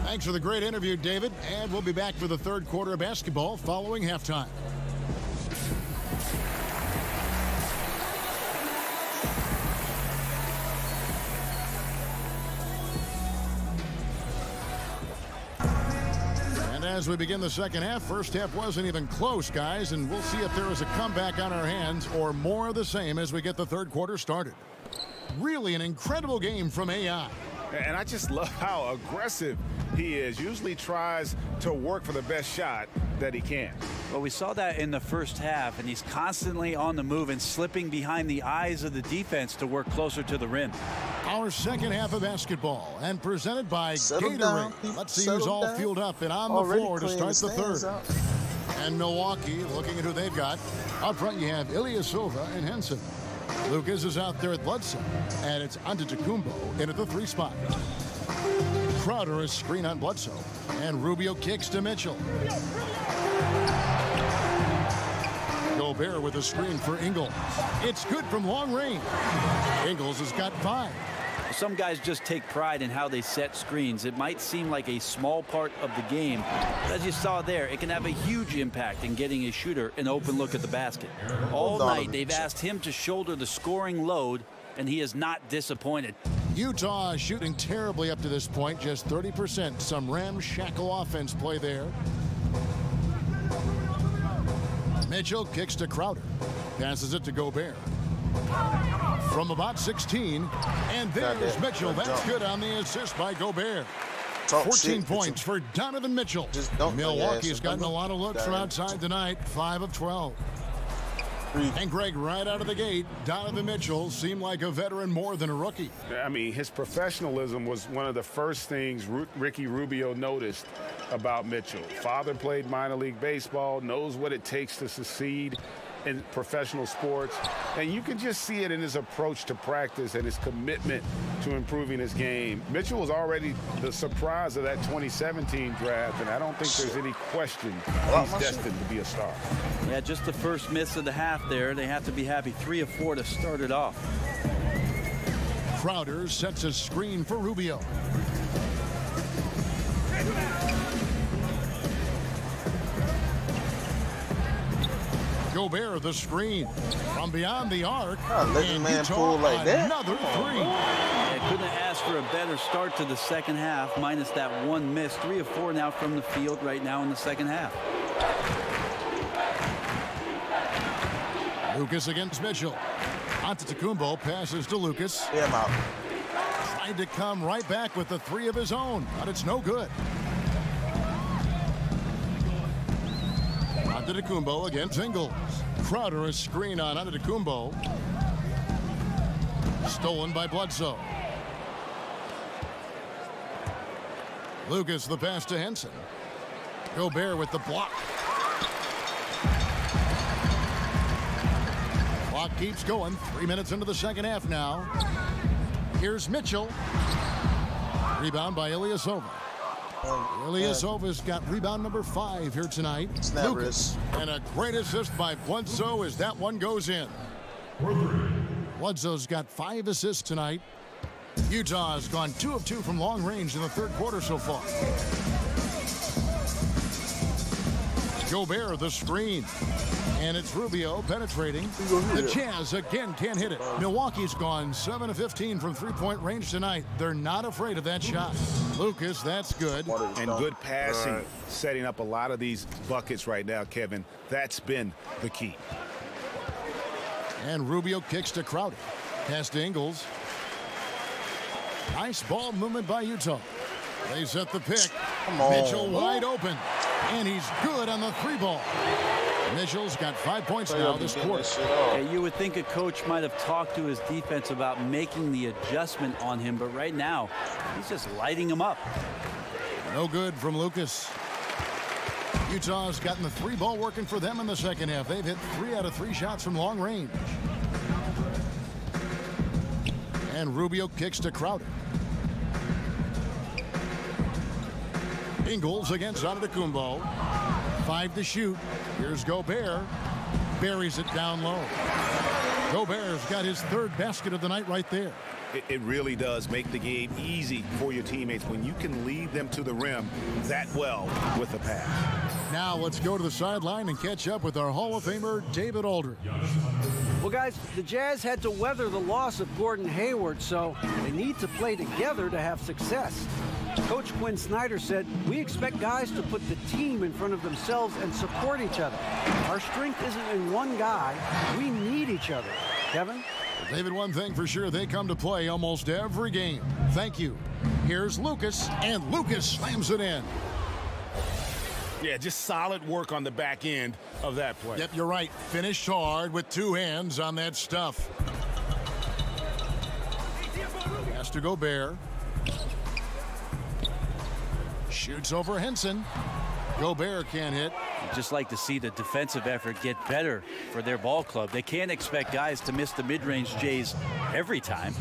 Thanks for the great interview, David. And we'll be back for the third quarter of basketball following halftime. As we begin the second half, first half wasn't even close, guys, and we'll see if there is a comeback on our hands or more of the same as we get the third quarter started. Really an incredible game from AI. And I just love how aggressive he is. Usually tries to work for the best shot that he can. Well, we saw that in the first half, and he's constantly on the move and slipping behind the eyes of the defense to work closer to the rim. Our second half of basketball, and presented by Gatorade. Let's see who's all fueled up and on the floor to start the third. And Milwaukee, looking at who they've got. Up front, you have Ilyasova and Henson. Lucas is out there at Bledsoe, and it's Antetokounmpo in at the 3 spot. Crowder is screen on Bledsoe, and Rubio kicks to Mitchell. Gobert with a screen for Ingles. It's good from long range. Ingles has got 5. Some guys just take pride in how they set screens. It might seem like a small part of the game, but as you saw there, it can have a huge impact in getting a shooter an open look at the basket. All night, they've asked him to shoulder the scoring load, and he is not disappointed. Utah is shooting terribly up to this point, just 30%. Some ramshackle offense play there. Mitchell kicks to Crowder. Passes it to Gobert. From about 16, and there's Mitchell. That's good on the assist by Gobert. 14 points for Donovan Mitchell. Milwaukee has gotten a lot of looks from outside tonight, 5 of 12. And Greg, right out of the gate, Donovan Mitchell seemed like a veteran more than a rookie. I mean, his professionalism was one of the first things Ricky Rubio noticed about Mitchell. Father played minor league baseball, knows what it takes to succeed in professional sports, and you can just see it in his approach to practice and his commitment to improving his game. Mitchell was already the surprise of that 2017 draft, and I don't think there's any question he's destined to be a star. Yeah, just the first miss of the half there. They have to be happy. 3 of 4 to start it off. Crowder sets a screen for Rubio. Gobert the screen from beyond the arc. Let man pull like that. Another 3. Yeah, couldn't have asked for a better start to the second half, minus that 1 miss. 3 of 4 now from the field right now in the second half. Lucas against Mitchell. Antetokounmpo passes to Lucas. Yeah, I'm out. Tried to come right back with the 3 of his own, but it's no good. Antetokounmpo against Ingles. Crowder a screen on Antetokounmpo. Stolen by Bledsoe. Lucas the pass to Henson. Gobert with the block. Clock keeps going. 3 minutes into the second half now. Here's Mitchell. Rebound by Ilyasova. Ilyasova's got rebound number 5 here tonight. Lucas. And a great assist by Bledsoe as that one goes in. Bledsoe's got 5 assists tonight. Utah's gone 2 of 2 from long range in the third quarter so far. Gobert, the screen. And it's Rubio penetrating. The Jazz again can't hit it. Milwaukee's gone 7 of 15 from three-point range tonight. They're not afraid of that shot. Lucas, that's good. And good passing, setting up a lot of these buckets right now, Kevin. That's been the key. And Rubio kicks to Crowder. Pass to Ingles. Nice ball movement by Utah. They set the pick. Mitchell wide open. And he's good on the 3-ball. Mitchell's got 5 points now this quarter. Yeah, you would think a coach might have talked to his defense about making the adjustment on him, but right now, he's just lighting him up. No good from Lucas. Utah's gotten the 3-ball working for them in the second half. They've hit 3 out of 3 shots from long range. And Rubio kicks to Crowder. Ingles against Antetokounmpo. 5 to shoot. Here's Gobert. Buries it down low. Gobert's got his 3rd basket of the night right there. It really does make the game easy for your teammates when you can lead them to the rim that well with the pass. Now let's go to the sideline and catch up with our Hall of Famer, David Aldridge. Well, guys, the Jazz had to weather the loss of Gordon Hayward, so they need to play together to have success. Coach Quinn Snyder said, "We expect guys to put the team in front of themselves and support each other. Our strength isn't in one guy. We need each other." Kevin? David, one thing for sure, they come to play almost every game. Thank you. Here's Lucas, and Lucas slams it in. Yeah, just solid work on the back end of that play. Yep, you're right. Finished hard with 2 hands on that stuff. Pass to Gobert. Shoots over Henson. Gobert can't hit. You'd just like to see the defensive effort get better for their ball club. They can't expect guys to miss the mid-range Jays every time.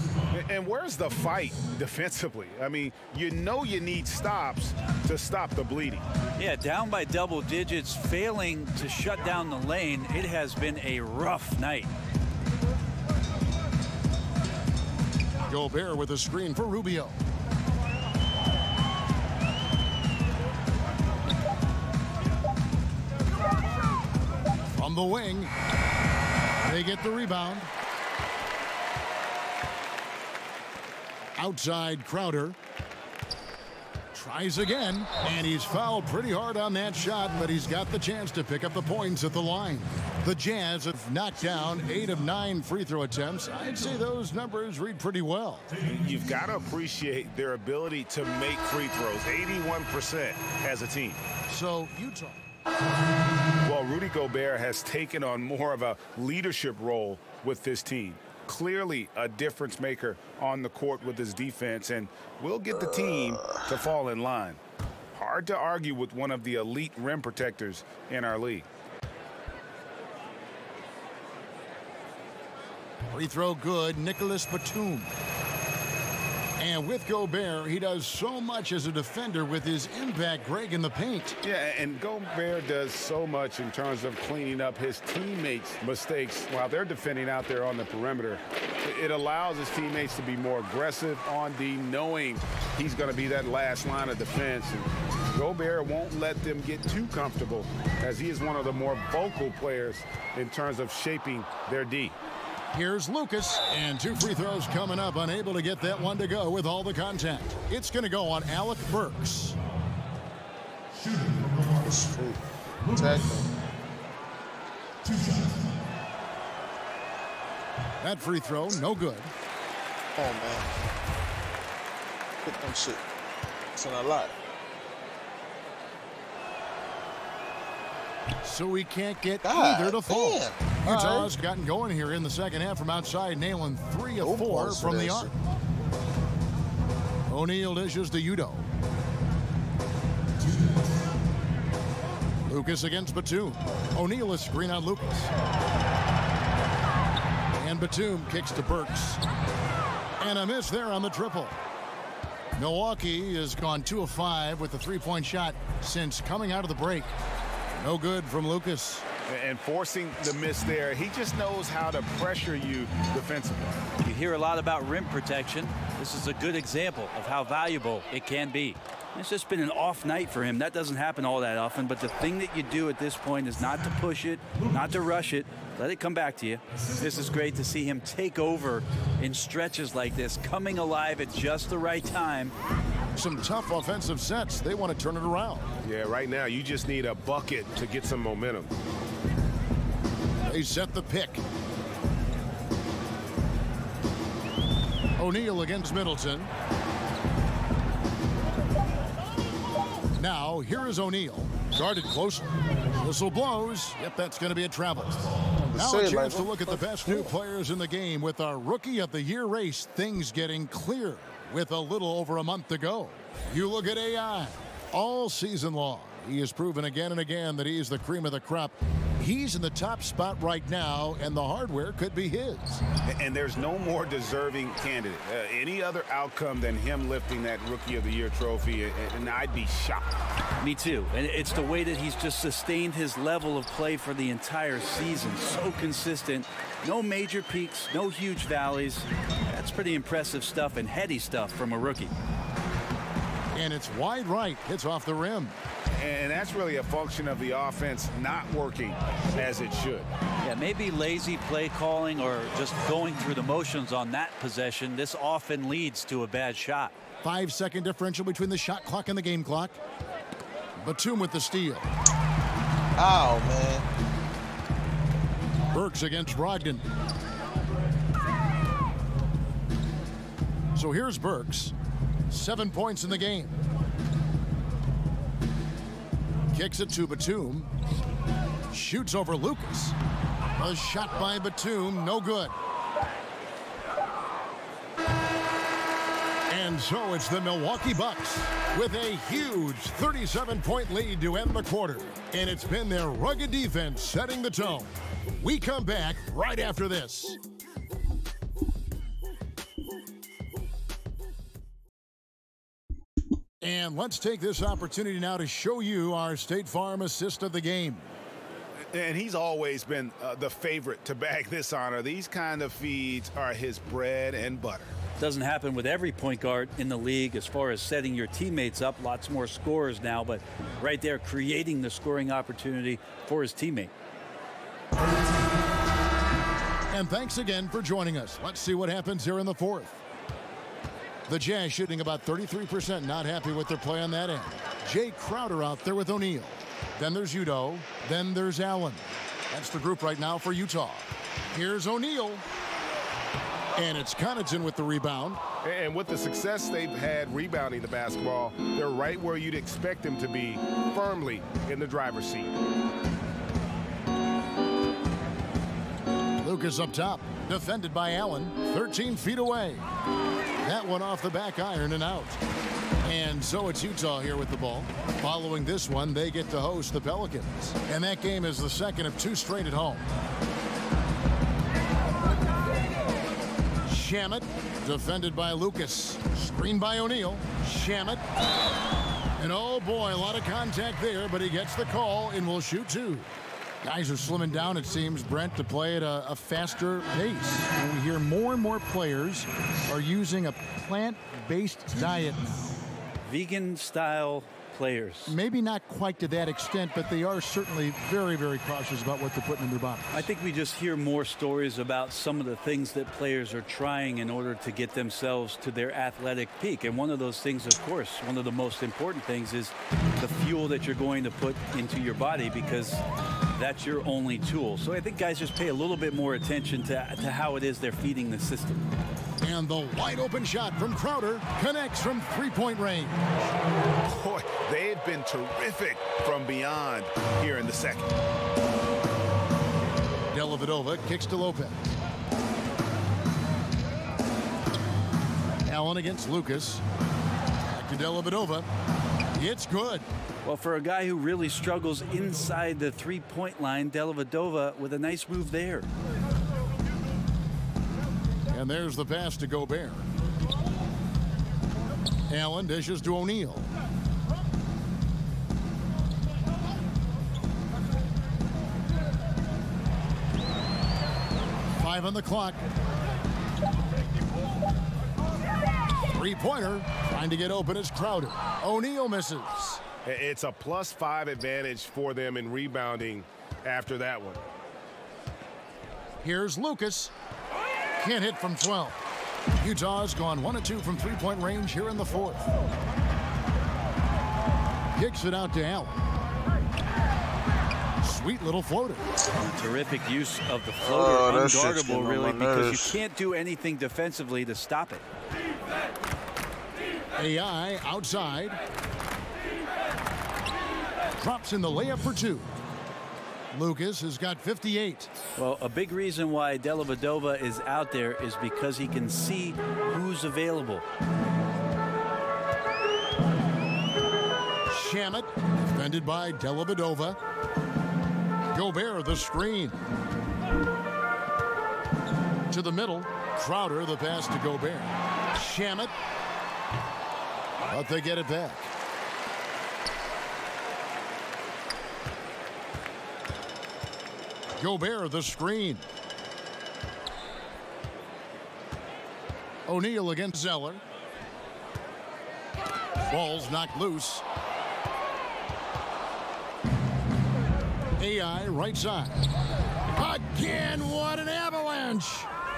And where's the fight defensively? I mean, you know you need stops to stop the bleeding. Yeah, down by double digits, failing to shut down the lane. It has been a rough night. Gobert with a screen for Rubio. From the wing, they get the rebound. Outside Crowder. Tries again, and he's fouled pretty hard on that shot, but he's got the chance to pick up the points at the line. The Jazz have knocked down 8 of 9 free throw attempts. I'd say those numbers read pretty well. You've got to appreciate their ability to make free throws, 81% as a team. So, Utah. Well, Rudy Gobert has taken on more of a leadership role with this team. Clearly a difference maker on the court with his defense, and will get the team to fall in line. Hard to argue with one of the elite rim protectors in our league. Free throw good, Nicholas Batum. And with Gobert, he does so much as a defender with his impact, Greg, in the paint. Yeah, and Gobert does so much in terms of cleaning up his teammates' mistakes while they're defending out there on the perimeter. It allows his teammates to be more aggressive on D, knowing he's going to be that last line of defense. And Gobert won't let them get too comfortable, as he is one of the more vocal players in terms of shaping their D. Here's Lucas, and 2 free throws coming up, unable to get that one to go with all the contact. It's going to go on Alec Burks. That free throw, no good. Oh, man. Hit them shit. It's in a lot. So we can't get either to fall. Man. Utah's gotten going here in the second half from outside, nailing 3 of 4 from the arc. O'Neal dishes to Udo. Lucas against Batum. O'Neal is screen on Lucas. And Batum kicks to Burks. And a miss there on the triple. Milwaukee has gone 2 of 5 with the 3-point shot since coming out of the break. No good from Lucas. And forcing the miss there, he just knows how to pressure you defensively. You hear a lot about rim protection. This is a good example of how valuable it can be. It's just been an off night for him. That doesn't happen all that often, but the thing that you do at this point is not to push it, not to rush it. Let it come back to you. This is great to see him take over in stretches like this, coming alive at just the right time. Some tough offensive sets. They want to turn it around. Yeah, right now you just need a bucket to get some momentum. They set the pick. O'Neal against Middleton. Now, here is O'Neal. Guarded closely. Whistle blows. Yep, that's going to be a travel. Now a chance to look at the best new players in the game with our Rookie of the Year race. Things getting clear with a little over a month to go. You look at AI all season long. He has proven again and again that he is the cream of the crop. He's in the top spot right now, and the hardware could be his. And there's no more deserving candidate. Any other outcome than him lifting that Rookie of the Year trophy, and I'd be shocked. Me too. And it's the way that he's just sustained his level of play for the entire season. So consistent. No major peaks, no huge valleys. That's pretty impressive stuff and heady stuff from a rookie. And it's wide right. It's off the rim. And that's really a function of the offense not working as it should. Yeah, maybe lazy play calling or just going through the motions on that possession. This often leads to a bad shot. 5-second differential between the shot clock and the game clock. Batum with the steal. Ow, man. Burks against Brogdon. So here's Burks. 7 points in the game. Kicks it to Batum. Shoots over Lucas. A shot by Batum, no good. And so it's the Milwaukee Bucks with a huge 37-point lead to end the quarter. And it's been their rugged defense setting the tone. We come back right after this. And let's take this opportunity now to show you our State Farm assist of the game. And he's always been the favorite to bag this honor. These kind of feeds are his bread and butter. Doesn't happen with every point guard in the league as far as setting your teammates up. Lots more scorers now, but right there creating the scoring opportunity for his teammate. And thanks again for joining us. Let's see what happens here in the fourth. The Jazz shooting about 33%, not happy with their play on that end. Jay Crowder out there with O'Neal. Then there's Udoh. Then there's Allen. That's the group right now for Utah. Here's O'Neal. And it's Connaughton with the rebound. And with the success they've had rebounding the basketball, they're right where you'd expect them to be, firmly in the driver's seat. Lucas up top, defended by Allen, 13 feet away. That one off the back iron and out. And so it's Utah here with the ball. Following this one, they get to host the Pelicans. And that game is the second of 2 straight at home. Shamet, defended by Lucas. Screened by O'Neal. Shamet. And oh boy, a lot of contact there, but he gets the call and will shoot 2. Guys are slimming down, it seems, Brent, to play at a faster pace. And we hear more and more players are using a plant-based diet now. Vegan-style players. Maybe not quite to that extent, but they are certainly very, very cautious about what they're putting in their bodies. I think we just hear more stories about some of the things that players are trying in order to get themselves to their athletic peak. And one of those things, of course, one of the most important things is the fuel that you're going to put into your body, because that's your only tool. So I think guys just pay a little bit more attention to how it is they're feeding the system. And the wide open shot from Crowder connects from 3-point range. Boy, they've been terrific from beyond here in the second. Dellavedova kicks to Lopez. Allen against Lucas. Back to Dellavedova. It's good. Well, for a guy who really struggles inside the 3-point line, Dellavedova with a nice move there. And there's the pass to Gobert. Allen dishes to O'Neal. 5 on the clock. Three-pointer, trying to get open is Crowder. O'Neal misses. It's a +5 advantage for them in rebounding after that one. Here's Lucas. Can't hit from 12. Utah's gone 1 of 2 from three-point range here in the fourth. Kicks it out to Allen. Sweet little floater. Terrific use of the floater. Unguardable, really, because you can't do anything defensively to stop it. AI outside. Drops in the layup for 2. Lucas has got 58. Well, a big reason why Dellavedova is out there is because he can see who's available. Shamet, defended by Dellavedova. Gobert, the screen. To the middle. Crowder, the pass to Gobert. Shamet. But they get it back. Gobert, the screen. O'Neal against Zeller. Ball's knocked loose. AI right side. Again, what an avalanche.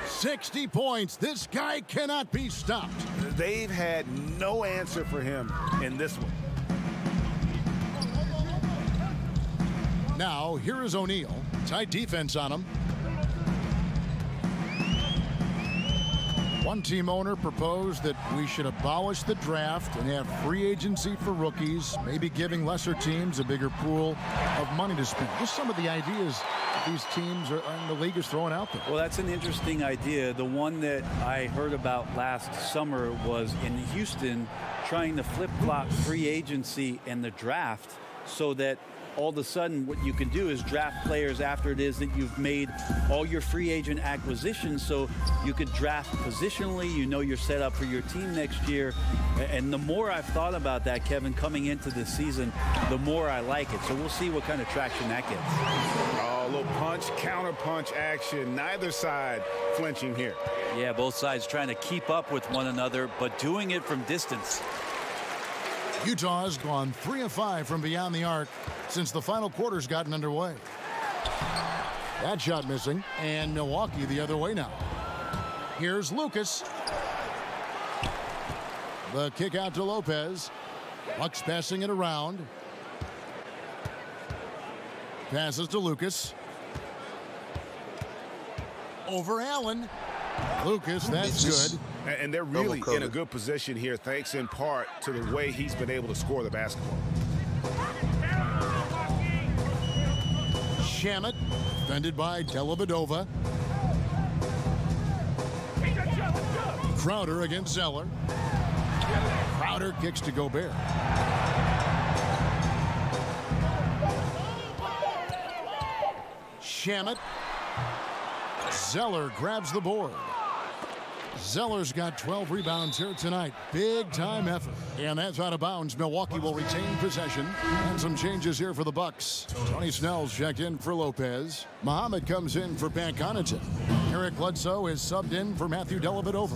60 points. This guy cannot be stopped. They've had no answer for him in this one. Now, here is O'Neal. Tight defense on him. One team owner proposed that we should abolish the draft and have free agency for rookies, maybe giving lesser teams a bigger pool of money to spend. Just some of the ideas these teams in the league is throwing out there. Well, that's an interesting idea. The one that I heard about last summer was in Houston trying to flip-flop free agency and the draft so that all of a sudden what you can do is draft players after it is that you've made all your free agent acquisitions, so you could draft positionally. You know you're set up for your team next year. And the more I've thought about that, Kevin, coming into this season, the more I like it. So we'll see what kind of traction that gets. Oh, a little punch, counter punch action. Neither side flinching here. Yeah, both sides trying to keep up with one another, but doing it from distance. Utah has gone 3 of 5 from beyond the arc since the final quarter's gotten underway. That shot missing, and Milwaukee the other way now. Here's Lucas. The kick out to Lopez. Bucks passing it around. Passes to Lucas. Over Allen. Lucas, that's good. And they're really in a good position here, thanks in part to the way he's been able to score the basketball. Shamet, defended by Dellavedova. Crowder against Zeller. Crowder kicks to Gobert. Shamet. Zeller grabs the board. Zeller's got 12 rebounds here tonight. Big time effort. And that's out of bounds. Milwaukee will retain possession. And some changes here for the Bucks. Tony Snell's checked in for Lopez. Muhammad comes in for Pat Connaughton. Eric Bledsoe is subbed in for Matthew Dellavedova.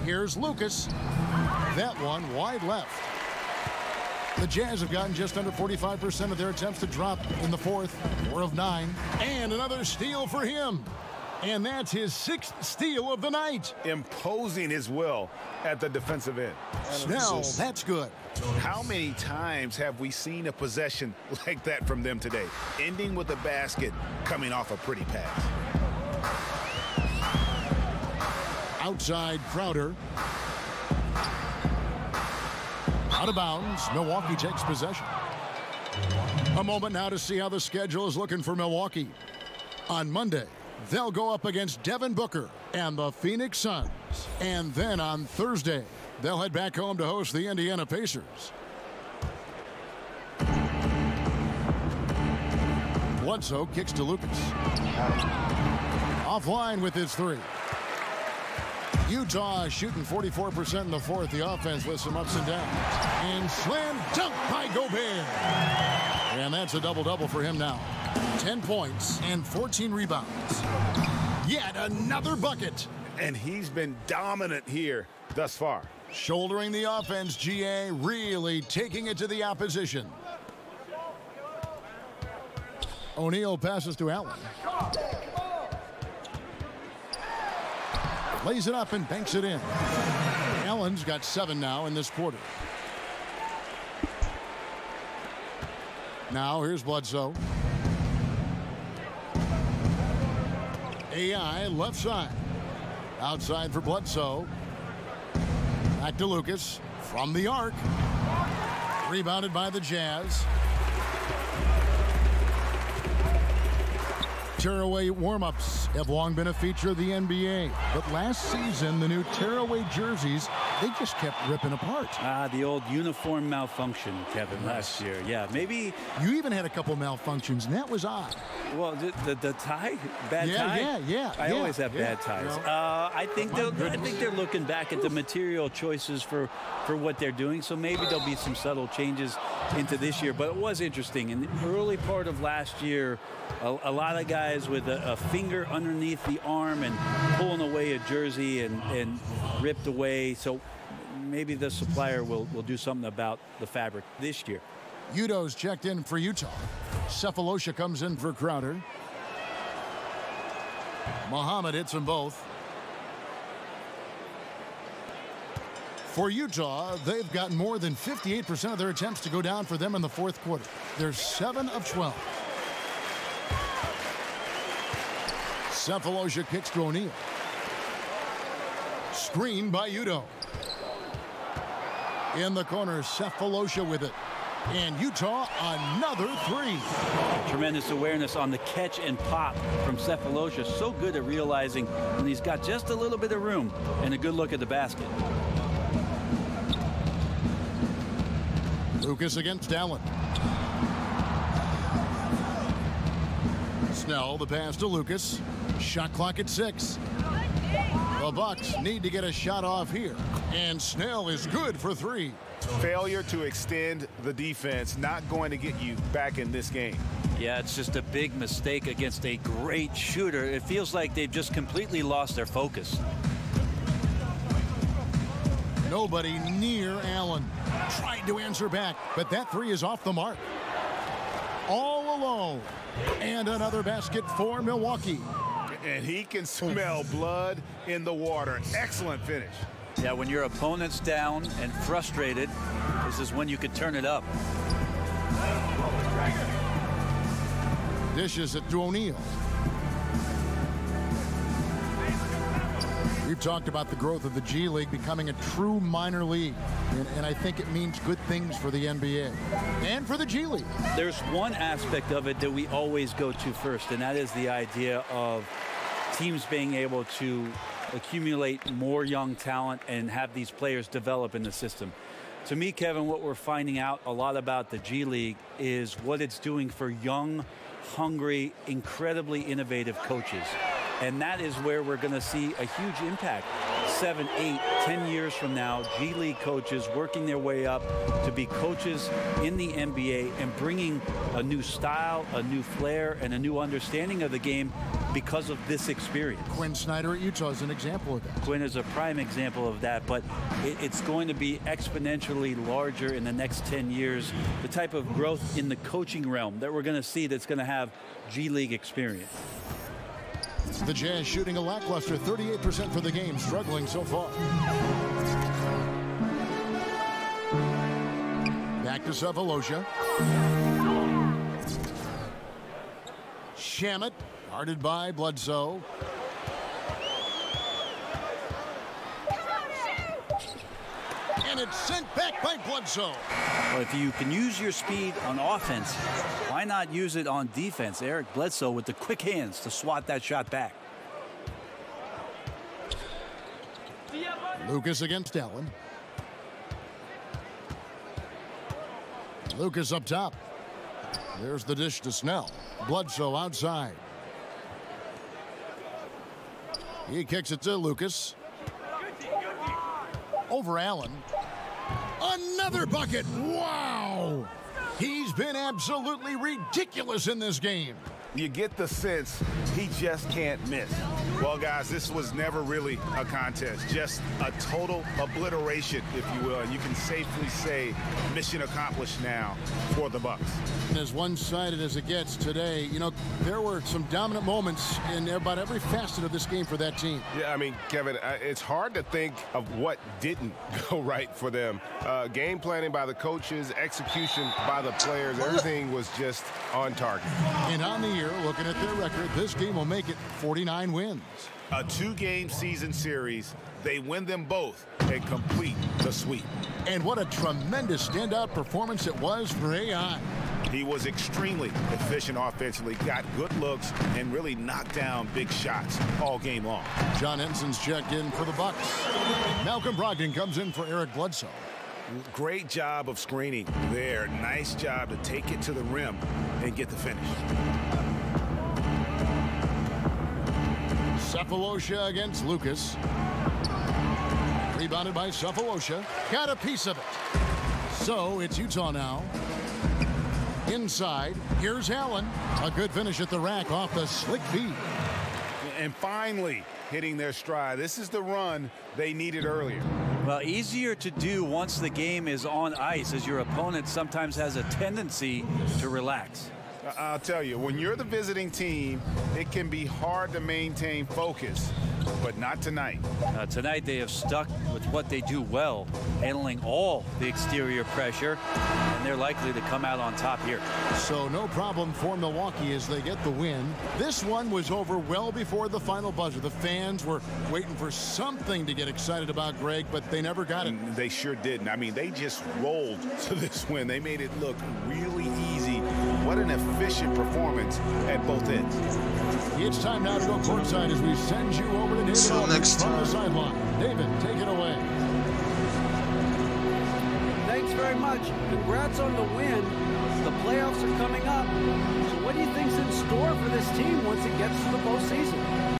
Here's Lucas. That one wide left. The Jazz have gotten just under 45% of their attempts to drop in the fourth. 4 of 9. And another steal for him. And that's his 6th steal of the night. Imposing his will at the defensive end. Snell, that's good. How many times have we seen a possession like that from them today? Ending with a basket, coming off a pretty pass. Outside Crowder. Out of bounds. Milwaukee takes possession. A moment now to see how the schedule is looking for Milwaukee. On Monday, they'll go up against Devin Booker and the Phoenix Suns. And then on Thursday, they'll head back home to host the Indiana Pacers. Bledsoe kicks to Lucas. Offline with his 3. Utah shooting 44% in the fourth. The offense with some ups and downs. And slam dunk by Gobert. And that's a double-double for him now. 10 points and 14 rebounds. Yet another bucket. And he's been dominant here thus far. Shouldering the offense, GA, really taking it to the opposition. O'Neal passes to Allen. Lays it up and banks it in. Allen's got 7 now in this quarter. Now here's Bledsoe. AI left side. Outside for Bledsoe. Back to Lucas from the arc. Rebounded by the Jazz. Tearaway warm-ups have long been a feature of the NBA. But last season, the new tearaway jerseys, they just kept ripping apart. The old uniform malfunction, Kevin, last year. Yeah, maybe. You even had a couple malfunctions, and that was odd. Well, the tie? Bad tie? Yeah. I always have bad ties. I think they're looking back at the material choices for what they're doing. So maybe there'll be some subtle changes into this year. But it was interesting. In the early part of last year, a lot of guys with a finger underneath the arm and pulling away a jersey and ripped away. So maybe the supplier will do something about the fabric this year. Udo's checked in for Utah. Cephalosha comes in for Crowder. Muhammad hits them both. For Utah, they've got more than 58% of their attempts to go down for them in the fourth quarter. They're 7 of 12. Cephalosha kicks to O'Neal. Screen by Udo. In the corner, Cephalosha with it. And Utah, another 3. Tremendous awareness on the catch and pop from Cephalosha. So good at realizing when he's got just a little bit of room and a good look at the basket. Lucas against Allen. Snell, the pass to Lucas. Shot clock at 6. The Bucks need to get a shot off here. And Snell is good for 3. Failure to extend the defense, not going to get you back in this game. Yeah, it's just a big mistake against a great shooter. It feels like they've just completely lost their focus. Nobody near Allen. Tried to answer back, but that 3 is off the mark. All alone. And another basket for Milwaukee. And he can smell blood in the water. Excellent finish. Yeah, when your opponent's down and frustrated, this is when you could turn it up. Dishes it to O'Neal. We've talked about the growth of the G League becoming a true minor league. And I think it means good things for the NBA and for the G League. There's one aspect of it that we always go to first, and that is the idea of teams being able to accumulate more young talent and have these players develop in the system. To me, Kevin, what we're finding out a lot about the G League is what it's doing for young, hungry, incredibly innovative coaches. And that is where we're going to see a huge impact. 7, 8, 10 years from now, G League coaches working their way up to be coaches in the NBA and bringing a new style, a new flair, and a new understanding of the game because of this experience. Quinn Snyder at Utah is an example of that. Quinn is a prime example of that, but it's going to be exponentially larger in the next 10 years, the type of growth in the coaching realm that we're going to see that's going to have G League experience. The Jazz shooting a lackluster 38% for the game, struggling so far. Back to Cephalosha. Shamet, guarded by Bledsoe. And it's sent back by Bledsoe. Well, if you can use your speed on offense, why not use it on defense? Eric Bledsoe with the quick hands to swat that shot back. Lucas against Allen. Lucas up top. There's the dish to Snell. Bledsoe outside. He kicks it to Lucas. Over Allen. Another bucket. Wow! He's been absolutely ridiculous in this game. You get the sense he just can't miss. Well, guys, this was never really a contest, just a total obliteration, if you will. And you can safely say mission accomplished now for the Bucks. As one-sided as it gets today, you know, there were some dominant moments in about every facet of this game for that team. Yeah, I mean, Kevin, it's hard to think of what didn't go right for them. Game planning by the coaches, execution by the players, everything was just on target. And on the year, looking at their record, this game will make it 49 wins. A 2-game season series. They win them both and complete the sweep. And what a tremendous standout performance it was for AI. He was extremely efficient offensively, got good looks, and really knocked down big shots all game long. John Enson's checked in for the Bucks. Malcolm Brogdon comes in for Eric Bledsoe. Great job of screening there. Nice job to take it to the rim and get the finish. Cephalosha against Lucas. Rebounded by Cephalosha. Got a piece of it. So it's Utah now. Inside, here's Allen. A good finish at the rack off the slick feed. And finally hitting their stride. This is the run they needed earlier. Well, easier to do once the game is on ice, as your opponent sometimes has a tendency to relax. I'll tell you, when you're the visiting team, it can be hard to maintain focus, but not tonight. Tonight they have stuck with what they do well, handling all the exterior pressure, and they're likely to come out on top here. So no problem for Milwaukee as they get the win. This one was over well before the final buzzer. The fans were waiting for something to get excited about, Greg, but they never got it. They sure didn't. I mean, they just rolled to this win. They made it look really easy. What an efficient performance at both ends. It's time now to go courtside as we send you over to David Aldridge from the sideline. David, take it away. Thanks very much. Congrats on the win. The playoffs are coming up. So what do you think's in store for this team once it gets to the postseason?